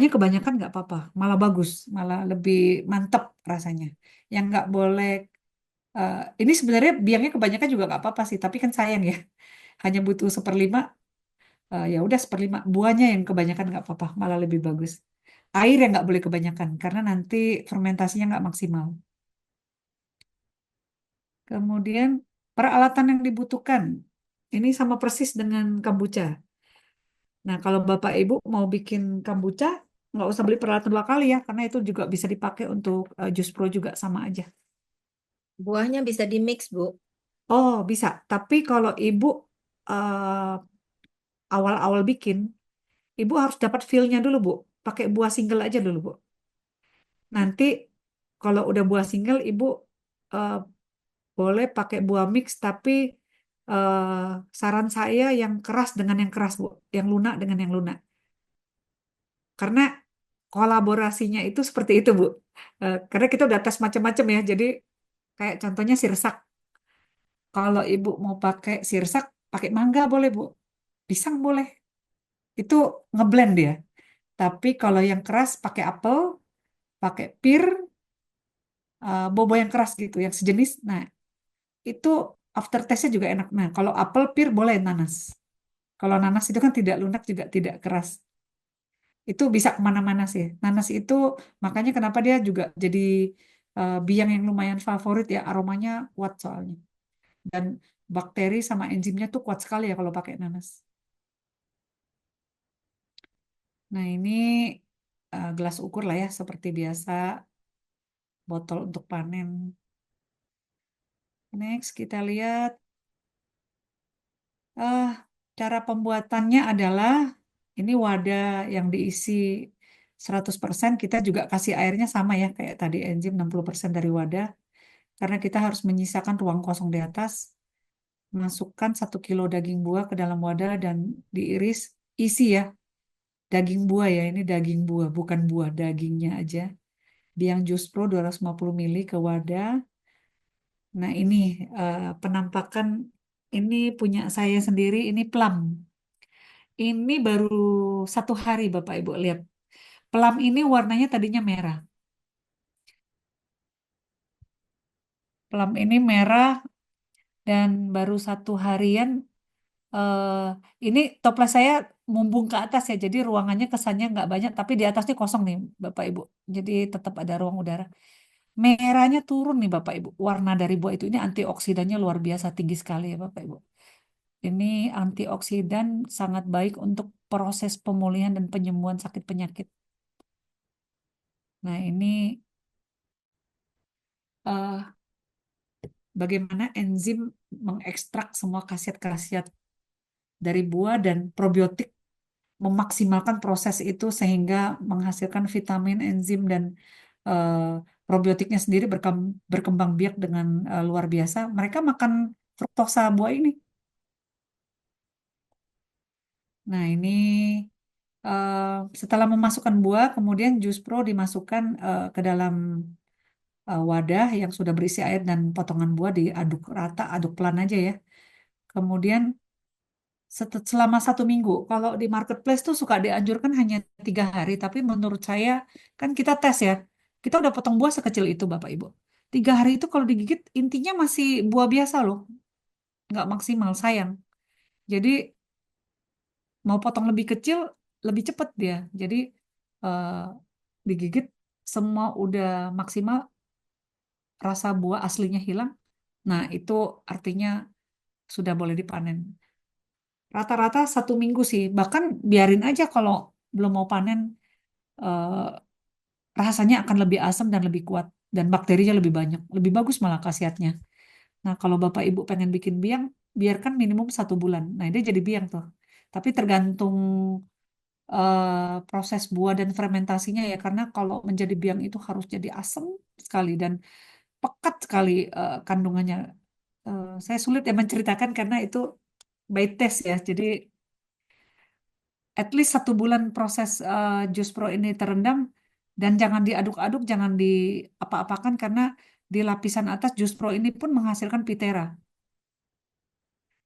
kebanyakan nggak apa-apa, malah bagus, malah lebih mantep rasanya. Yang nggak boleh, ini sebenarnya biangnya kebanyakan juga nggak apa-apa sih, tapi kan sayang ya, hanya butuh seperlima, ya udah seperlima. Buahnya yang kebanyakan nggak apa-apa, malah lebih bagus. Air yang nggak boleh kebanyakan, karena nanti fermentasinya nggak maksimal. Kemudian Peralatan yang dibutuhkan, ini sama persis dengan kombucha. Nah, kalau Bapak Ibu mau bikin kombucha, nggak usah beli peralatan dua kali ya, karena itu juga bisa dipakai untuk jus pro juga sama aja. Buahnya bisa di mix, Bu. Oh, bisa. Tapi kalau Ibu eh, awal-awal bikin, Ibu harus dapat feel-nya dulu, Bu. Pakai buah single aja dulu, Bu. Nanti kalau udah buah single, Ibu eh, boleh pakai buah mix, tapi eh, saran saya yang keras dengan yang keras, Bu. Yang lunak dengan yang lunak. Karena kolaborasinya itu seperti itu, Bu. Karena kita udah tes macam-macam ya. Jadi kayak contohnya sirsak. Kalau Ibu mau pakai sirsak, pakai mangga boleh, Bu. Pisang boleh. Itu ngeblend dia. Tapi kalau yang keras pakai apel, pakai pir, bobo yang keras gitu, yang sejenis. Nah, itu aftertaste-nya juga enak. Nah, kalau apel, pir boleh nanas. Kalau nanas itu kan tidak lunak juga tidak keras. Itu bisa kemana-mana sih. Nanas itu makanya kenapa dia juga jadi biang yang lumayan favorit ya. Aromanya kuat soalnya. Dan bakteri sama enzimnya tuh kuat sekali ya kalau pakai nanas. Nah, ini gelas ukur lah ya seperti biasa. Botol untuk panen. Next, kita lihat eh cara pembuatannya adalah ini wadah yang diisi 100%, kita juga kasih airnya sama ya kayak tadi enzim 60% dari wadah. Karena kita harus menyisakan ruang kosong di atas. Masukkan 1 kilo daging buah ke dalam wadah dan diiris. Isi ya, daging buah ya, ini daging buah, bukan buah, dagingnya aja. Biang Jus Pro 250 ml ke wadah. Nah ini penampakan, ini punya saya sendiri, ini plum. Ini baru 1 hari Bapak Ibu lihat. Plum ini warnanya tadinya merah. Plum ini merah dan baru 1 harian. eh ini toples saya mumbung ke atas ya, jadi ruangannya kesannya nggak banyak, tapi di atasnya kosong nih Bapak Ibu. Jadi tetap ada ruang udara. Merahnya turun nih Bapak Ibu. Warna dari buah itu ini antioksidannya luar biasa tinggi sekali ya Bapak Ibu. Ini antioksidan sangat baik untuk proses pemulihan dan penyembuhan sakit penyakit. Nah ini eh, bagaimana enzim mengekstrak semua khasiat-khasiat dari buah dan probiotik memaksimalkan proses itu sehingga menghasilkan vitamin, enzim dan eh, probiotiknya sendiri berkembang biak dengan luar biasa. Mereka makan fruktosa buah ini. Nah, ini eh, setelah memasukkan buah, kemudian jus pro dimasukkan ke dalam wadah yang sudah berisi air dan potongan buah diaduk rata, aduk pelan aja ya. Kemudian selama 1 minggu. Kalau di marketplace tuh suka dianjurkan hanya 3 hari, tapi menurut saya kan kita tes ya, kita udah potong buah sekecil itu Bapak Ibu. 3 hari itu kalau digigit intinya masih buah biasa loh, nggak maksimal sayang. Jadi mau potong lebih kecil lebih cepat dia. Jadi eh, digigit semua udah maksimal, rasa buah aslinya hilang. Nah itu artinya sudah boleh dipanen. Rata-rata 1 minggu sih, bahkan biarin aja kalau belum mau panen eh, rasanya akan lebih asam dan lebih kuat dan bakterinya lebih banyak, lebih bagus malah khasiatnya. Nah, kalau Bapak Ibu pengen bikin biang, biarkan minimum 1 bulan. Nah, dia jadi biang tuh. Tapi tergantung proses buah dan fermentasinya ya, karena kalau menjadi biang itu harus jadi asam sekali dan pekat sekali kandungannya. Saya sulit ya menceritakan karena itu by test ya. Jadi at least 1 bulan proses jus pro ini terendam dan jangan diaduk-aduk, jangan di apa-apakan karena di lapisan atas jus pro ini pun menghasilkan pitera.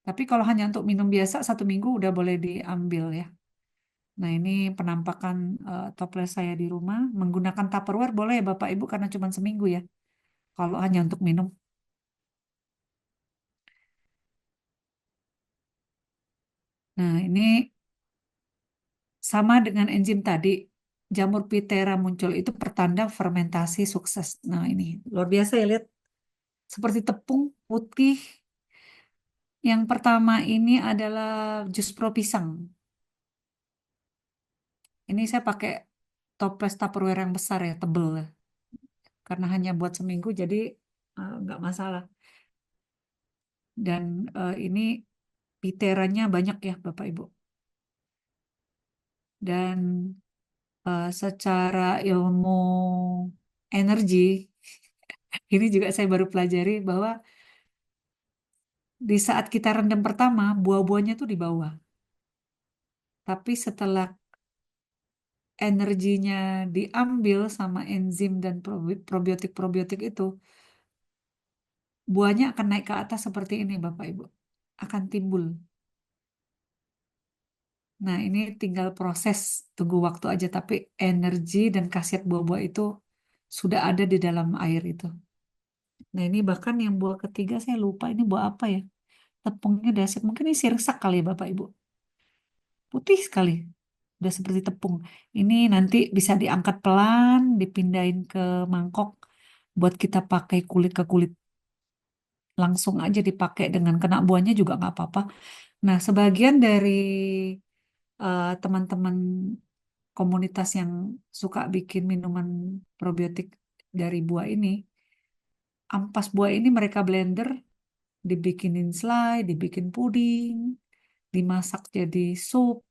Tapi kalau hanya untuk minum biasa 1 minggu udah boleh diambil ya. Nah ini penampakan toples saya di rumah menggunakan Tupperware boleh ya Bapak Ibu karena cuma seminggu ya. Kalau hanya untuk minum. Nah ini sama dengan enzim tadi. Jamur pitera muncul itu pertanda fermentasi sukses. Nah ini luar biasa ya lihat seperti tepung putih Yang pertama ini adalah jus pro pisang. Ini saya pakai toples Tupperware yang besar ya, tebel ya. Karena hanya buat seminggu, jadi nggak masalah. Dan ini piteranya banyak ya, Bapak Ibu. Dan secara ilmu energi, ini juga saya baru pelajari bahwa di saat kita rendam pertama, buah-buahnya tuh di bawah. Tapi setelah energinya diambil sama enzim dan probiotik-probiotik itu, buahnya akan naik ke atas seperti ini, Bapak Ibu. Akan timbul. Nah, ini tinggal proses, tunggu waktu aja. Tapi energi dan khasiat buah-buah itu sudah ada di dalam air itu. Nah, ini bahkan yang buah ketiga saya lupa ini buah apa ya. Tepungnya dahsyat. Mungkin ini sirsak kali ya, Bapak Ibu. Putih sekali. Udah seperti tepung. Ini nanti bisa diangkat pelan, dipindahin ke mangkok buat kita pakai kulit ke kulit. Langsung aja dipakai dengan kena buahnya juga nggak apa-apa. Nah, sebagian dari teman-teman komunitas yang suka bikin minuman probiotik dari buah ini, ampas buah ini mereka blender, dibikinin selai, dibikin puding, dimasak jadi sup.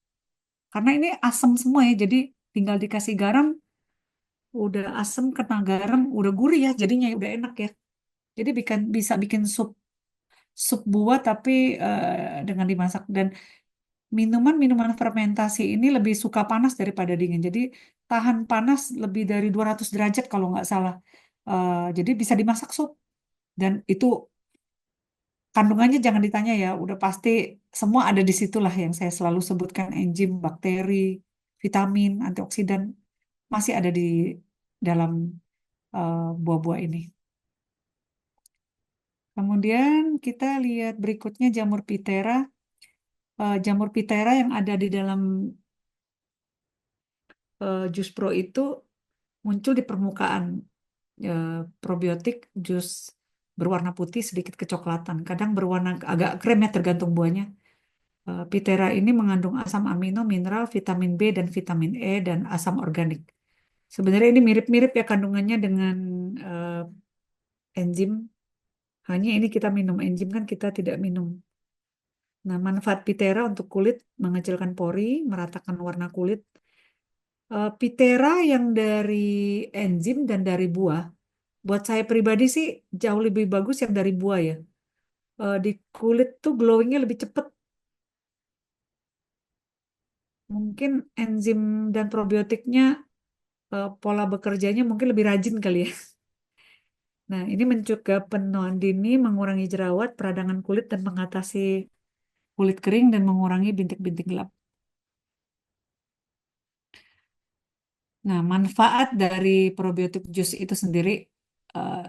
Karena ini asam semua ya, jadi tinggal dikasih garam, udah asam kena garam, udah gurih ya, jadinya udah enak ya. Jadi bisa bikin sup sup buah tapi dengan dimasak dan minuman-minuman fermentasi ini lebih suka panas daripada dingin. Jadi tahan panas lebih dari 200 derajat kalau nggak salah. Jadi bisa dimasak sup. Dan itu kandungannya jangan ditanya ya, udah pasti semua ada di situlah yang saya selalu sebutkan enzim, bakteri, vitamin, antioksidan masih ada di dalam buah-buah ini. Kemudian kita lihat berikutnya jamur pitera. Jamur pitera yang ada di dalam jus pro itu muncul di permukaan eh, probiotik jus berwarna putih sedikit kecoklatan, kadang berwarna agak krem ya tergantung buahnya. Pitera ini mengandung asam amino, mineral, vitamin B dan vitamin E dan asam organik. Sebenarnya ini mirip-mirip ya kandungannya dengan enzim, hanya ini kita minum enzim kan kita tidak minum. Nah, manfaat pitera untuk kulit mengecilkan pori, meratakan warna kulit. Pitera yang dari enzim dan dari buah, buat saya pribadi sih jauh lebih bagus yang dari buah ya. Di kulit tuh glowingnya lebih cepet. Mungkin enzim dan probiotiknya pola bekerjanya mungkin lebih rajin kali ya. Nah, ini mencegah penuaan dini, mengurangi jerawat, peradangan kulit, dan mengatasi kulit kering dan mengurangi bintik-bintik gelap. Nah, manfaat dari probiotik jus itu sendiri eh,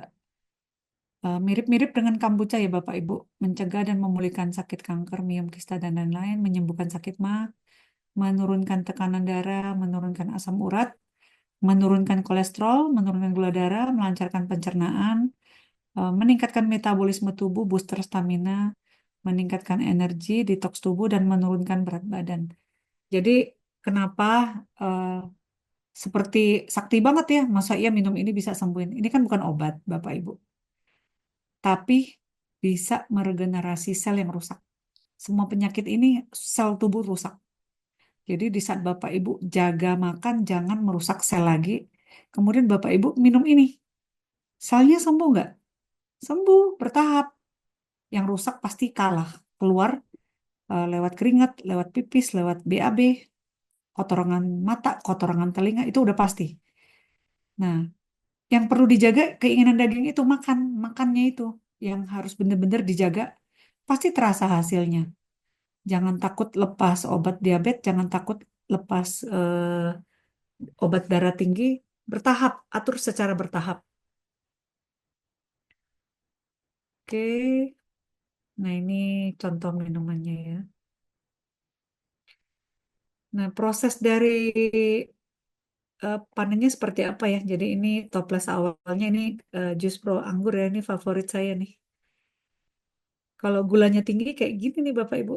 mirip-mirip dengan kombucha ya Bapak Ibu. Mencegah dan memulihkan sakit kanker, miom, kista, dan lain-lain, menyembuhkan sakit mah, menurunkan tekanan darah, menurunkan asam urat, menurunkan kolesterol, menurunkan gula darah, melancarkan pencernaan, meningkatkan metabolisme tubuh, booster stamina, meningkatkan energi, detoks tubuh, dan menurunkan berat badan. Jadi kenapa eh, seperti sakti banget ya, masa iya minum ini bisa sembuhin? Ini kan bukan obat, Bapak Ibu, tapi bisa meregenerasi sel yang rusak. Semua penyakit ini sel tubuh rusak. Jadi di saat Bapak Ibu jaga makan, jangan merusak sel lagi. Kemudian Bapak Ibu minum ini. Selnya sembuh nggak? Sembuh, bertahap. Yang rusak pasti kalah. Keluar lewat keringat, lewat pipis, lewat BAB, kotoran mata, kotoran telinga, itu udah pasti. Nah, yang perlu dijaga keinginan daging itu makannya itu. Yang harus benar-benar dijaga, pasti terasa hasilnya. Jangan takut lepas obat diabetes, jangan takut lepas obat darah tinggi, bertahap, atur secara bertahap. Oke, nah ini contoh minumannya ya. Nah, proses dari panennya seperti apa ya? Jadi ini toples awalnya ini jus pro anggur ya, ini favorit saya nih. Kalau gulanya tinggi kayak gini nih Bapak Ibu.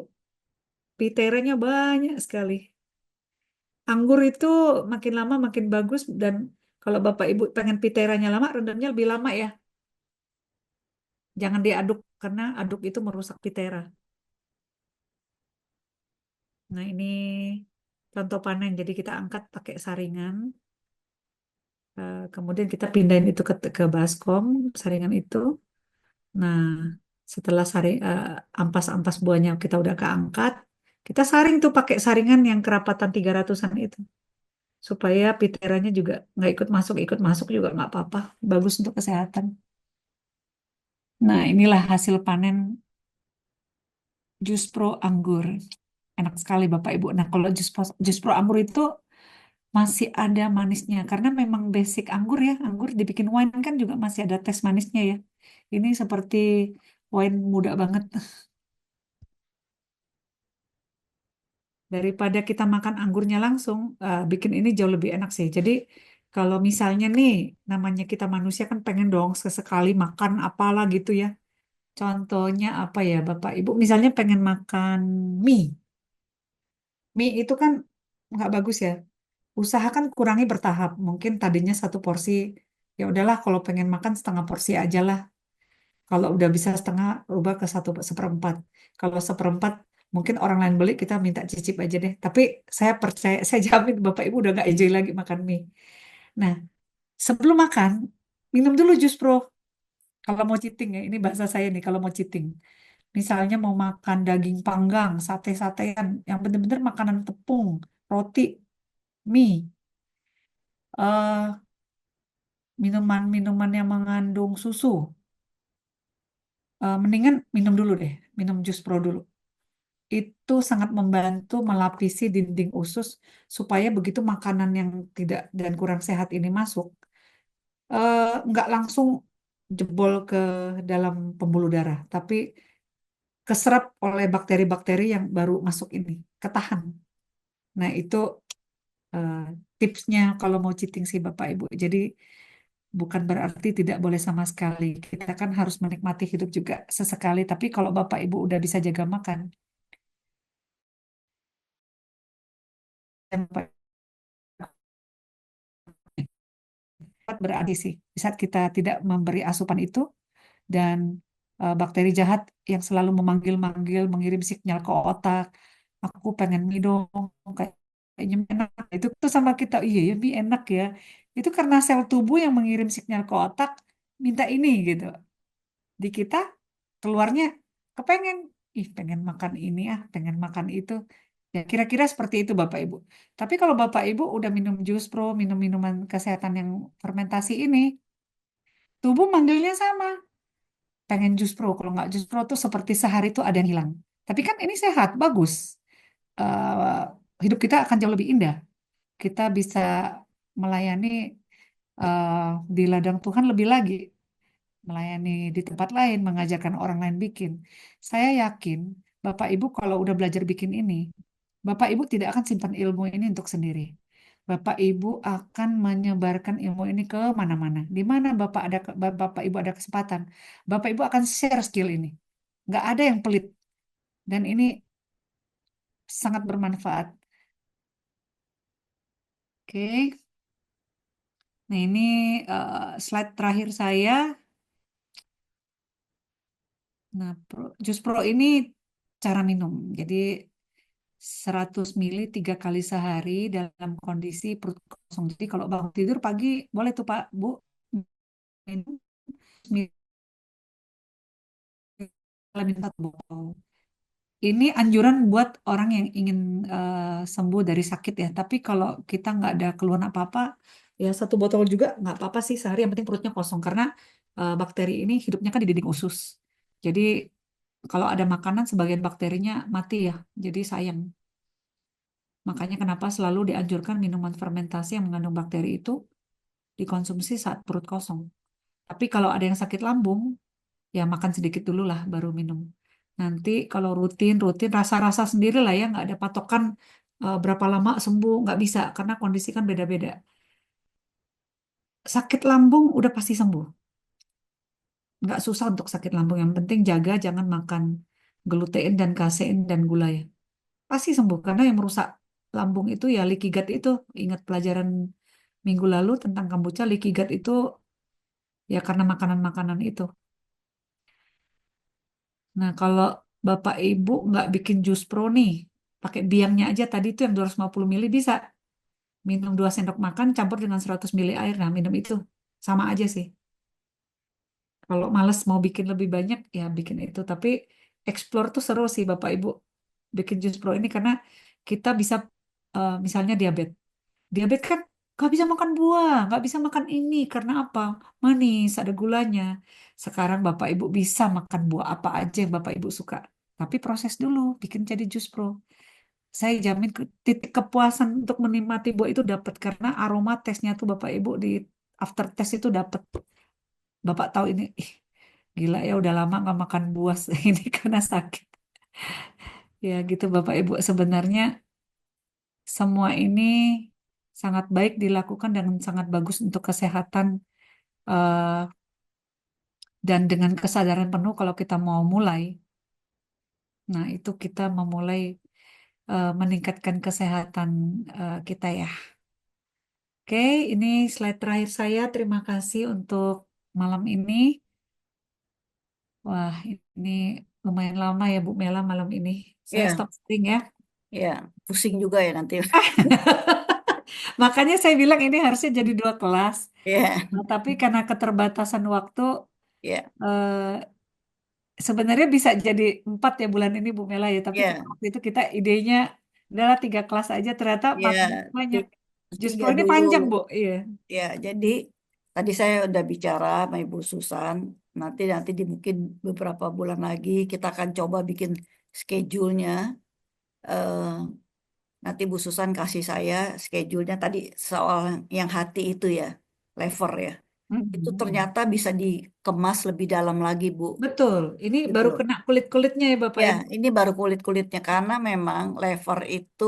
Piteranya banyak sekali. Anggur itu makin lama makin bagus dan kalau Bapak Ibu pengen piteranya lama, rendamnya lebih lama ya. Jangan diaduk karena aduk itu merusak pitera. Nah, ini contoh panen. Jadi kita angkat pakai saringan. Kemudian kita pindahin itu ke baskom, saringan itu. Nah, setelah ampas-ampas buahnya kita udah keangkat, kita saring tuh pakai saringan yang kerapatan 300-an itu. Supaya piteranya juga nggak ikut masuk juga nggak apa-apa. Bagus untuk kesehatan. Nah, inilah hasil panen jus pro anggur. Enak sekali Bapak Ibu. Nah, kalau jus pro anggur itu masih ada manisnya karena memang basic anggur ya. Anggur dibikin wine kan juga masih ada tes manisnya ya. Ini seperti wine muda banget. Daripada kita makan anggurnya langsung, bikin ini jauh lebih enak sih. Jadi kalau misalnya nih namanya kita manusia kan pengen dong sesekali makan apalah gitu ya. Contohnya apa ya Bapak Ibu? Misalnya pengen makan mie. Mie itu kan nggak bagus ya. Usahakan kurangi bertahap. Mungkin tadinya satu porsi, ya udahlah kalau pengen makan setengah porsi aja lah. Kalau udah bisa setengah, rubah ke satu seperempat. Kalau seperempat, mungkin orang lain beli kita minta cicip aja deh. Tapi saya percaya, saya jamin Bapak Ibu udah nggak enjoy lagi makan mie. Nah, sebelum makan, minum dulu jus pro. Kalau mau cheating ya, ini bahasa saya nih kalau mau cheating. Misalnya mau makan daging panggang, sate-satean, yang bener-bener makanan tepung, roti, mie, eh minuman-minuman yang mengandung susu, mendingan minum dulu deh, minum jus pro dulu. Itu sangat membantu melapisi dinding usus supaya begitu makanan yang tidak dan kurang sehat ini masuk, nggak langsung jebol ke dalam pembuluh darah, tapi keserap oleh bakteri-bakteri yang baru masuk ini, ketahan. Nah, itu eh, tipsnya kalau mau cheating sih Bapak Ibu. Jadi bukan berarti tidak boleh sama sekali. Kita kan harus menikmati hidup juga sesekali. Tapi kalau Bapak Ibu udah bisa jaga makan, dan Bapak berarti sih. Di saat kita tidak memberi asupan itu dan bakteri jahat yang selalu memanggil-manggil, mengirim sinyal ke otak, aku pengen mie dong, kayaknya mie enak. Itu tuh sama kita, iya ya mie enak ya. Itu karena sel tubuh yang mengirim sinyal ke otak, minta ini gitu. Di kita keluarnya kepengen, ih pengen makan ini ah, pengen makan itu. Ya kira-kira seperti itu Bapak Ibu. Tapi kalau Bapak Ibu udah minum jus pro, minum minuman kesehatan yang fermentasi ini, tubuh manggilnya sama, pengen jus pro. Kalau nggak jus pro tuh seperti sehari itu ada yang hilang. Tapi kan ini sehat, bagus. Eh, Hidup kita akan jauh lebih indah. Kita bisa melayani eh, di ladang Tuhan lebih lagi, melayani di tempat lain, mengajarkan orang lain bikin. Saya yakin Bapak Ibu kalau udah belajar bikin ini, Bapak Ibu tidak akan simpan ilmu ini untuk sendiri. Bapak Ibu akan menyebarkan ilmu ini ke mana-mana. Di mana Bapak Ibu ada kesempatan, Bapak Ibu akan share skill ini. Nggak ada yang pelit dan ini sangat bermanfaat. Oke, nah ini slide terakhir saya. Nah, jus pro ini cara minum. Jadi 100 mili 3 kali sehari dalam kondisi perut kosong. Jadi kalau bangun tidur pagi boleh tuh Pak, Bu, minum minum 1 botol. Ini anjuran buat orang yang ingin sembuh dari sakit ya. Tapi kalau kita nggak ada keluhan apa-apa, ya 1 botol juga nggak apa-apa sih sehari. Yang penting perutnya kosong karena bakteri ini hidupnya kan di dinding usus. Jadi kalau ada makanan sebagian bakterinya mati ya. Jadi sayang. Makanya kenapa selalu dianjurkan minuman fermentasi yang mengandung bakteri itu dikonsumsi saat perut kosong. Tapi kalau ada yang sakit lambung, ya makan sedikit dulu lah baru minum. Nanti kalau rutin rasa-rasa sendiri lah ya, nggak ada patokan berapa lama sembuh, nggak bisa karena kondisi kan beda-beda. Sakit lambung udah pasti sembuh. nggak susah untuk sakit lambung. Yang penting jaga jangan makan gluten dan kasein dan gula ya. Pasti sembuh karena yang merusak lambung itu ya leaky gut itu. Ingat pelajaran minggu lalu tentang kombucha, leaky gut itu ya karena makanan-makanan itu. Nah, kalau Bapak Ibu nggak bikin jus pro nih, pakai biangnya aja tadi itu yang 250 mili bisa. Minum 2 sendok makan campur dengan 100 mili air. Nah, minum itu. Sama aja sih. Kalau males mau bikin lebih banyak, ya bikin itu. Tapi explore tuh seru sih Bapak Ibu bikin jus pro ini karena kita bisa misalnya diabetes. Diabetes kan nggak bisa makan buah, nggak bisa makan ini karena apa? Manis, ada gulanya. Sekarang Bapak Ibu bisa makan buah apa aja yang Bapak Ibu suka. Tapi proses dulu, bikin jadi jus pro. Saya jamin titik kepuasan untuk menikmati buah itu dapat karena aroma tesnya tuh Bapak Ibu di after test itu dapat. Bapak tahu ini, ih, gila ya udah lama nggak makan buah ini karena sakit. Ya gitu Bapak Ibu sebenarnya semua ini sangat baik dilakukan dan sangat bagus untuk kesehatan eh, dan dengan kesadaran penuh kalau kita mau mulai. Nah itu kita memulai meningkatkan kesehatan kita ya. Oke, ini slide terakhir saya. Terima kasih untuk malam ini. Wah, ini lumayan lama ya Bu Mela malam ini. Saya Ya, stop sharing ya. ya, pusing juga ya nanti. Makanya saya bilang ini harusnya jadi 2 kelas. Ya, Nah, tapi karena keterbatasan waktu, ya, eh, sebenarnya bisa jadi 4 ya bulan ini Bu Mela ya. Tapi ya, waktu itu kita idenya adalah 3 kelas aja. Ternyata ya, materinya banyak. ti- Justru tiga ini dulu. panjang Bu. Iya. Ya, jadi tadi saya udah bicara sama Ibu Susan. Nanti nanti di mungkin beberapa bulan lagi kita akan coba bikin schedule-nya. Eh, Nanti Bu Susan kasih saya schedule-nya tadi soal yang hati itu ya, lever ya. Itu Mm-mm. ternyata bisa dikemas lebih dalam lagi, Bu. Betul. Ini Gitu baru loh. kena kulit-kulitnya ya Bapak Ya, Ibu. ini baru kulit-kulitnya karena memang lever itu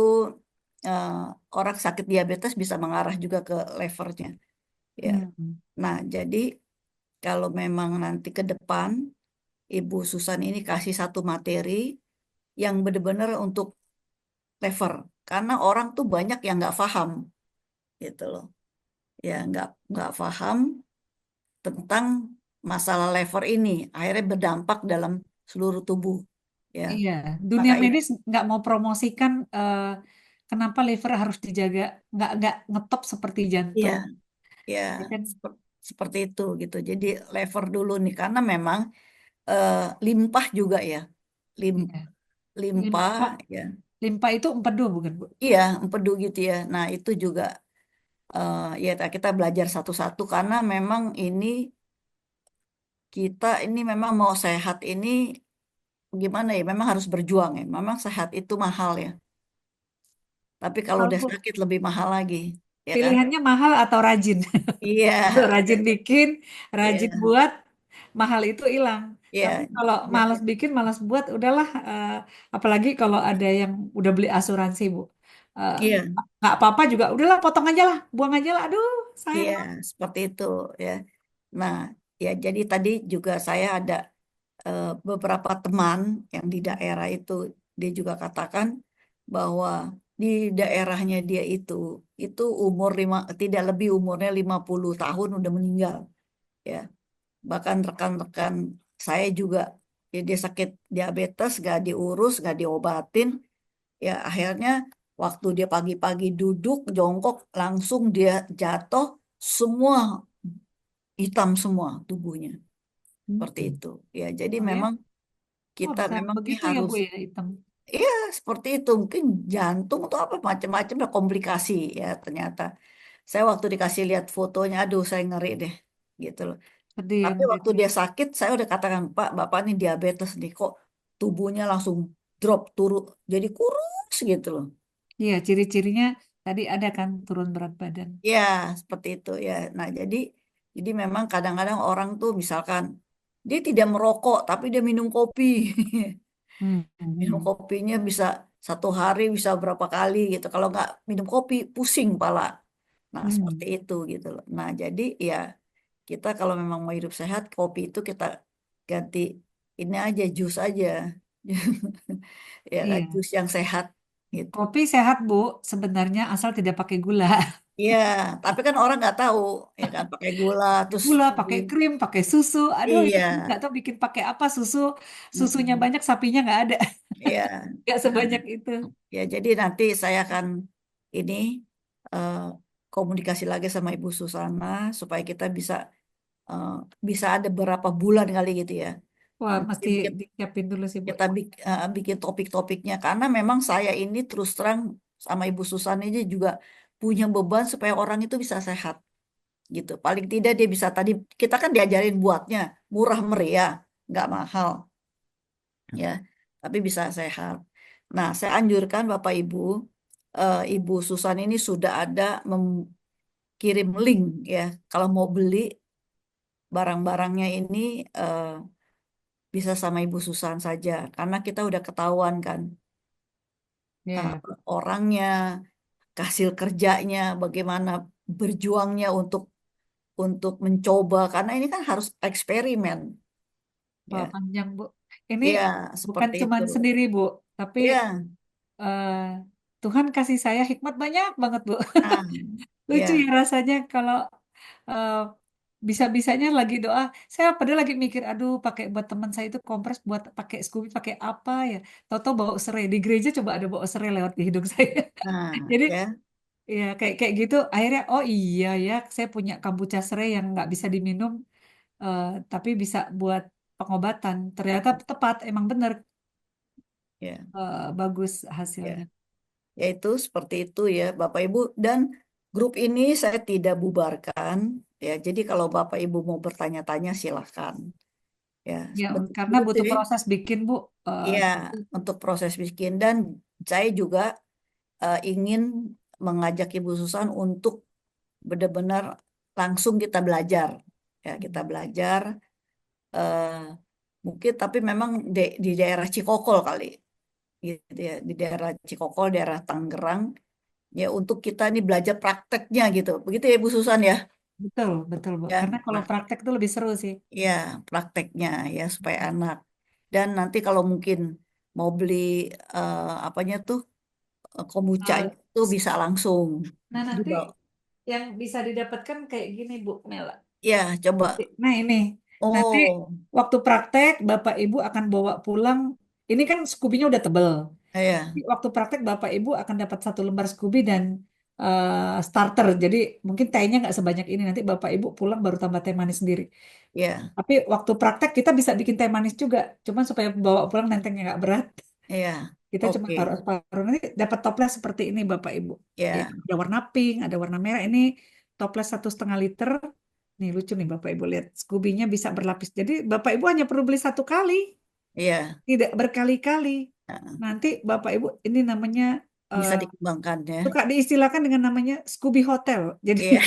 eh, orang sakit diabetes bisa mengarah juga ke levernya. Ya. Hmm. Nah, jadi kalau memang nanti ke depan Ibu Susan ini kasih satu materi yang benar-benar untuk lever, karena orang tuh banyak yang nggak paham, gitu loh. Ya, nggak paham tentang masalah lever ini, akhirnya berdampak dalam seluruh tubuh. Ya, Iya, dunia maka itu, medis nggak mau promosikan kenapa liver harus dijaga, nggak ngetop seperti ya, jantung, ya ya kan? seperti itu gitu. Jadi lever dulu nih, karena memang eh, limpah juga ya, lim, Iya. limpah Limpa, ya, limpa itu empedu bukan Bu? iya empedu gitu ya. Nah itu juga ya kita belajar satu-satu karena memang ini kita ini memang mau sehat ini gimana ya? Memang harus berjuang ya. Memang sehat itu mahal ya. Tapi kalau Mahal udah Bu. sakit lebih mahal lagi, ya kan? Pilihannya mahal atau rajin. Iya, Kalau rajin bikin, rajin iya, buat, mahal itu hilang. Tapi iya, kalau malas ya, bikin, malas buat, udahlah. Apalagi kalau ada yang udah beli asuransi Bu. Eh, iya, nggak apa-apa juga, udahlah potong aja lah, buang aja lah. Aduh, sayang. iya, seperti itu ya. Nah, ya jadi tadi juga saya ada beberapa teman yang di daerah itu dia juga katakan bahwa di daerahnya dia itu tidak lebih umurnya 50 tahun udah meninggal ya. Bahkan rekan-rekan saya juga ya dia sakit diabetes gak diurus, gak diobatin, ya akhirnya waktu dia pagi-pagi duduk jongkok langsung dia jatuh semua hitam semua tubuhnya seperti Hmm. itu ya. Jadi Oh ya, memang oh kita bisa memang ini begitu ya harus Bu ya hitam. iya seperti itu, mungkin jantung atau apa macam-macam lah komplikasi ya ternyata. Saya waktu dikasih lihat fotonya aduh saya ngeri deh gitu loh. Sedih yang Tapi waktu gitu. dia sakit, saya udah katakan, Pak, Bapak ini diabetes nih, kok tubuhnya langsung drop, turun, jadi kurus gitu loh. Iya, ciri-cirinya tadi ada kan turun berat badan. Ya, seperti itu ya. Nah, jadi memang kadang-kadang orang tuh misalkan, dia tidak merokok, tapi dia minum kopi. Hmm. Minum Hmm. kopinya bisa satu hari bisa berapa kali gitu. Kalau nggak minum kopi, pusing pala. Nah, seperti Hmm. itu gitu loh. Nah, jadi ya kita kalau memang mau hidup sehat, kopi itu kita ganti ini aja, jus aja. Ya kan, Iya. jus yang sehat gitu. Kopi sehat, Bu, sebenarnya asal tidak pakai gula. Iya, tapi kan orang nggak tahu, ya kan, pakai gula, Pakai terus gula, pakai krim, pakai susu. Aduh, itu iya, nggak tahu bikin pakai apa susu. Susunya mm-mm. banyak, sapinya nggak ada. Iya. Nggak Nah, sebanyak itu. ya jadi nanti saya akan ini eh, komunikasi lagi sama Ibu Susana supaya kita eh, bisa ada beberapa bulan kali gitu ya. Wah, Nanti mesti disiapin dulu sih, Bu. kita bikin topik-topiknya karena memang saya ini terus terang sama Ibu Susan ini juga punya beban supaya orang itu bisa sehat gitu. Paling tidak dia bisa tadi kita kan diajarin buatnya murah meriah, nggak mahal ya, tapi bisa sehat. Nah, saya anjurkan Bapak Ibu, Ibu Susan ini sudah ada kirim link ya. Kalau mau beli barang-barangnya ini eh, bisa sama Ibu Susan saja karena kita udah ketahuan kan eh, Ya, orangnya, hasil kerjanya, bagaimana berjuangnya untuk mencoba karena ini kan harus eksperimen wah, ya. panjang, Bu. Ini Iya, bukan seperti itu. cuman sendiri, Bu, tapi Iya. eh, Tuhan kasih saya hikmat banyak banget, Bu. Ah, Lucu ya. ya rasanya kalau eh, bisa-bisanya lagi doa. Saya padahal lagi mikir, aduh, pakai buat teman saya itu kompres, buat pakai Scoopy, pakai apa ya? Tahu-tahu bawa serai. Di gereja coba ada bawa serai lewat di hidung saya. Nah, Jadi ya. ya kayak kayak gitu. Akhirnya, oh iya ya, saya punya kombucha serai yang nggak bisa diminum, eh, tapi bisa buat pengobatan. Ternyata tepat, emang bener, Ya. bagus Ya. hasilnya. Yaitu seperti itu ya Bapak Ibu dan grup ini saya tidak bubarkan ya. Jadi kalau Bapak Ibu mau bertanya-tanya silahkan ya. Ya, Bentuk karena grup butuh ini proses bikin, Bu. ya untuk proses bikin dan saya juga ingin mengajak Ibu Susan untuk benar-benar langsung kita belajar ya kita belajar eh, mungkin tapi memang di daerah Cikokol kali gitu ya di daerah Cikokol daerah Tangerang ya untuk kita ini belajar prakteknya gitu begitu ya Bu Susan ya Betul, betul, Bu. ya Karena kalau praktek itu lebih seru sih. ya prakteknya ya supaya anak dan nanti kalau mungkin mau beli apanya tuh kombucha Eh, itu bisa langsung Nah, nanti dibawa yang bisa didapatkan kayak gini, Bu Mela. ya coba Nah, ini. Nanti oh waktu praktek, Bapak Ibu akan bawa pulang. Ini kan Scoopy-nya udah tebel. Jadi ya waktu praktek, Bapak Ibu akan dapat satu lembar Scoopy dan starter. Jadi mungkin tehnya nggak sebanyak ini. Nanti Bapak Ibu pulang baru tambah teh manis sendiri. ya Tapi waktu praktek kita bisa bikin teh manis juga. Cuman supaya bawa pulang nentengnya nggak berat. ya Kita cuma oke taruh separuh. Nanti dapat toples seperti ini, Bapak Ibu. Jadi ya ada warna pink, ada warna merah. Ini toples 1,5 liter. Nih lucu nih Bapak Ibu lihat. Scooby-nya bisa berlapis. Jadi Bapak Ibu hanya perlu beli satu kali, ya tidak berkali-kali. Nah, Nanti Bapak Ibu ini namanya bisa eh, dikembangkan ya. suka diistilahkan dengan namanya Scooby Hotel. Jadi Iya.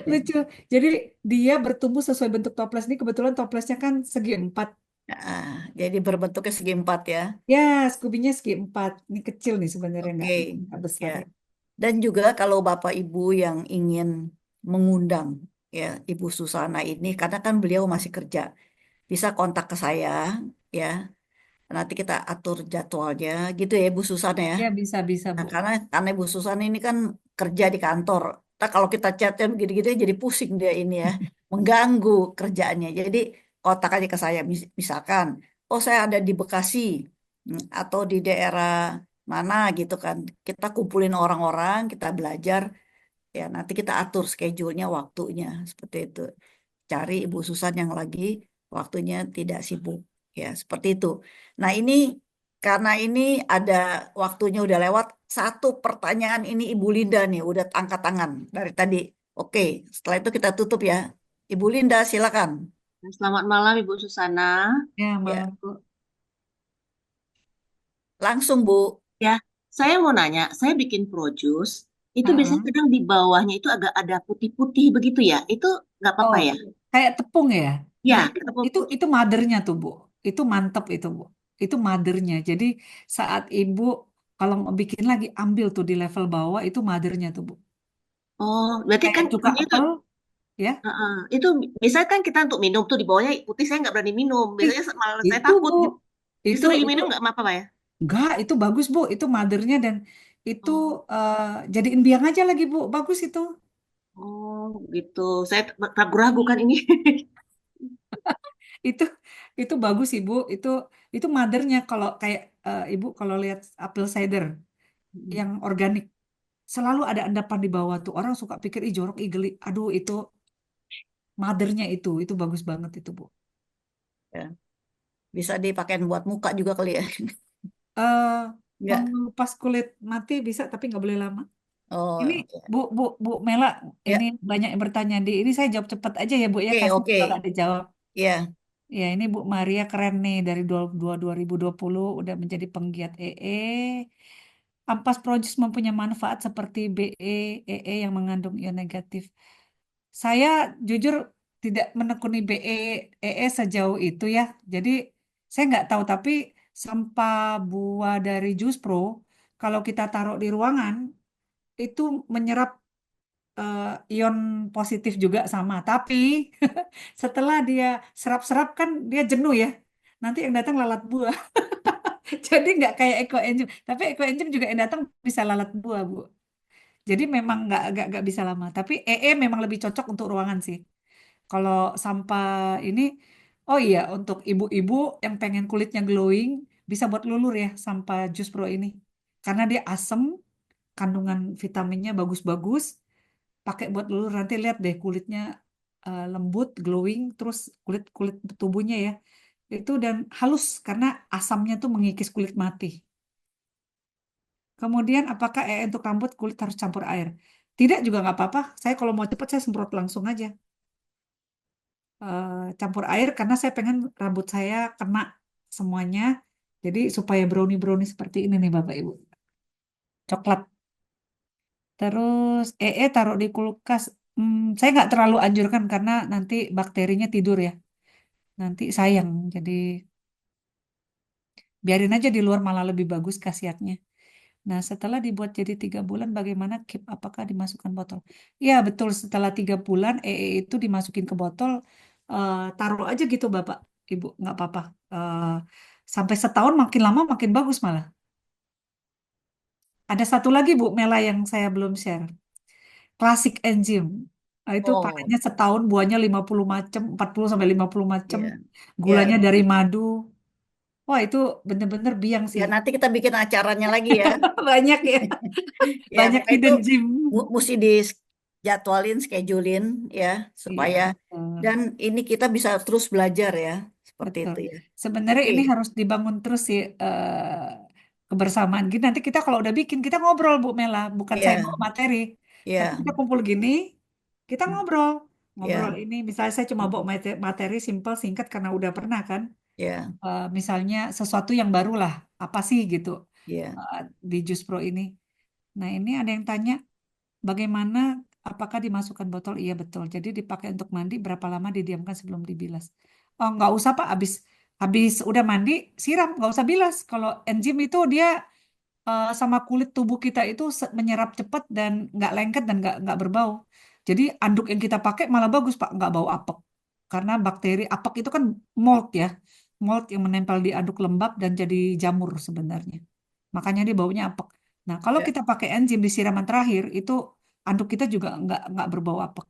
lucu. Jadi dia bertumbuh sesuai bentuk toples ini. Kebetulan toplesnya kan segi 4. Nah, jadi berbentuknya segi empat ya. Ya, Scooby-nya segi 4. Ini kecil nih sebenarnya Oke. nggak besar Ya. ya. Dan juga kalau Bapak Ibu yang ingin mengundang ya Ibu Susana ini karena kan beliau masih kerja, bisa kontak ke saya ya. Nanti kita atur jadwalnya gitu ya Ibu Susana ya. Ya, bisa-bisa, Nah, Bu. karena Ibu Susan ini kan kerja di kantor. Nah, kalau kita chatnya begini-gini jadi pusing dia ini ya, mengganggu kerjaannya. Jadi kontak aja ke saya, misalkan, oh saya ada di Bekasi atau di daerah mana gitu kan. Kita kumpulin orang-orang, kita belajar, ya nanti kita atur schedule-nya, waktunya seperti itu. Cari Ibu Susan yang lagi waktunya tidak sibuk, ya seperti itu. Nah ini karena ini ada waktunya udah lewat. Satu pertanyaan ini Ibu Linda nih udah angkat tangan dari tadi. Oke, setelah itu kita tutup ya. Ibu Linda, silakan. Selamat malam Ibu Susana. Ya, Ya, malam, Bu. langsung Bu. Ya, saya mau nanya, saya bikin produce, itu biasanya Heeh. kadang di bawahnya itu agak ada putih-putih begitu ya. Itu nggak apa-apa Oh, ya? kayak tepung ya. Ya, Nah, ketemu itu putih. itu mothernya tuh, Bu. Itu mantep itu, Bu. Itu mothernya. Jadi saat Ibu kalau mau bikin lagi ambil tuh di level bawah itu mothernya tuh, Bu. Oh, berarti Kayak kan cuka ininya itu apel. ya. Itu misalnya kan kita untuk minum tuh di bawahnya putih, saya nggak berani minum. Ih, Biasanya malah saya itu takut Bu, gitu. itu Justru itu minum nggak apa-apa Pak ya? enggak, itu bagus Bu, itu mothernya dan itu Oh, eh, jadiin biang aja lagi Bu, bagus itu. oh gitu. Saya ragu-ragu kan ini. Itu itu bagus Ibu, itu mothernya kalau kayak Ibu kalau lihat apple cider yang organik selalu ada endapan di bawah tuh. Orang suka pikir ih jorok, ih geli. Aduh, itu mothernya itu bagus banget itu Bu. Ya. Bisa dipakein buat muka juga kali ya. eh Enggak. mengelupas kulit mati bisa tapi nggak boleh lama. Oh, Ini oke. Bu Mela, ini Ya, banyak yang bertanya di ini saya jawab cepat aja ya Bu ya, oke, kasih oke. kalau ada jawab. Ya. Ya ini Bu Maria keren nih dari 2020 udah menjadi penggiat EE. Ampas Projus mempunyai manfaat seperti BE, EE yang mengandung ion negatif. Saya jujur tidak menekuni BE, EE sejauh itu ya. Jadi saya nggak tahu tapi sampah buah dari Jus Pro kalau kita taruh di ruangan itu menyerap eh, ion positif juga sama. Tapi setelah dia serap-serap kan dia jenuh ya. Nanti yang datang lalat buah. Jadi nggak kayak ekoenzim. Tapi ekoenzim juga yang datang bisa lalat buah, Bu. Jadi memang nggak bisa lama. Tapi EE memang lebih cocok untuk ruangan sih. Kalau sampah ini, oh iya untuk ibu-ibu yang pengen kulitnya glowing bisa buat lulur ya sampah Jus Pro ini. Karena dia asem, kandungan vitaminnya bagus-bagus. Pakai buat lulur nanti lihat deh kulitnya lembut, glowing, terus kulit kulit tubuhnya ya itu dan halus karena asamnya tuh mengikis kulit mati. Kemudian apakah untuk rambut kulit harus campur air? Tidak juga nggak apa-apa. Saya kalau mau cepet saya semprot langsung aja. Campur air karena saya pengen rambut saya kena semuanya. Jadi supaya brownie-brownie seperti ini nih Bapak Ibu. Coklat. Terus taruh di kulkas. Saya nggak terlalu anjurkan karena nanti bakterinya tidur ya. Nanti sayang. Jadi biarin aja di luar malah lebih bagus khasiatnya. Nah, setelah dibuat jadi 3 bulan, bagaimana keep? Apakah dimasukkan botol? Ya, betul. Setelah 3 bulan, itu dimasukin ke botol. Taruh aja gitu, Bapak, Ibu, nggak apa-apa. Sampai setahun makin lama makin bagus malah. Ada satu lagi, Bu Mela, yang saya belum share. Classic Enzyme. Nah, itu Oh, panennya setahun, buahnya 50 macam, 40 sampai 50 macam. iya. Gulanya Ya. dari madu. Wah, itu bener-bener biang Ya, sih. nanti kita bikin acaranya lagi ya. Banyak ya. Ya, Banyak maka itu hidden gem. mesti dijadwalin, schedulein ya, Iya, supaya betul. dan ini kita bisa terus belajar ya, seperti Betul. itu ya. Sebenarnya Oke, ini harus dibangun terus sih kebersamaan. Gini nanti kita kalau udah bikin kita ngobrol Bu Mela, bukan saya ya, bawa materi, tapi ya, kita kumpul gini, kita ngobrol, ngobrol ya, ini. Misalnya saya cuma bawa materi simple singkat karena udah pernah kan. ya, Misalnya sesuatu yang baru lah, apa sih gitu ya. eh, di Jus Pro ini. Nah ini ada yang tanya bagaimana apakah dimasukkan botol? Iya betul. Jadi dipakai untuk mandi berapa lama didiamkan sebelum dibilas? Oh nggak usah Pak, habis habis udah mandi siram, nggak usah bilas. Kalau enzim itu dia sama kulit tubuh kita itu menyerap cepat dan nggak lengket dan nggak berbau. Jadi anduk yang kita pakai malah bagus Pak, nggak bau apek. Karena bakteri apek itu kan mold ya, mold yang menempel di anduk lembab dan jadi jamur sebenarnya. Makanya dia baunya apek. Nah, kalau Ya. kita pakai enzim di siraman terakhir itu anduk kita juga nggak berbau apek.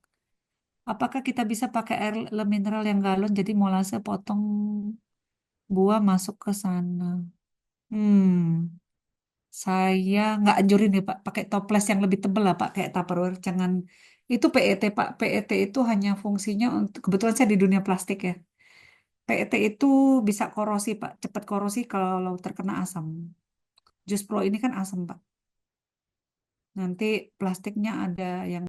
Apakah kita bisa pakai air mineral yang galon jadi molase potong buah masuk ke sana? Hmm, saya nggak anjurin ya Pak, pakai toples yang lebih tebal lah Pak, kayak Tupperware. Jangan itu PET Pak. PET itu hanya fungsinya untuk kebetulan saya di dunia plastik ya. PET itu bisa korosi Pak, cepat korosi kalau terkena asam. Jus Pro ini kan asam Pak. Nanti plastiknya ada yang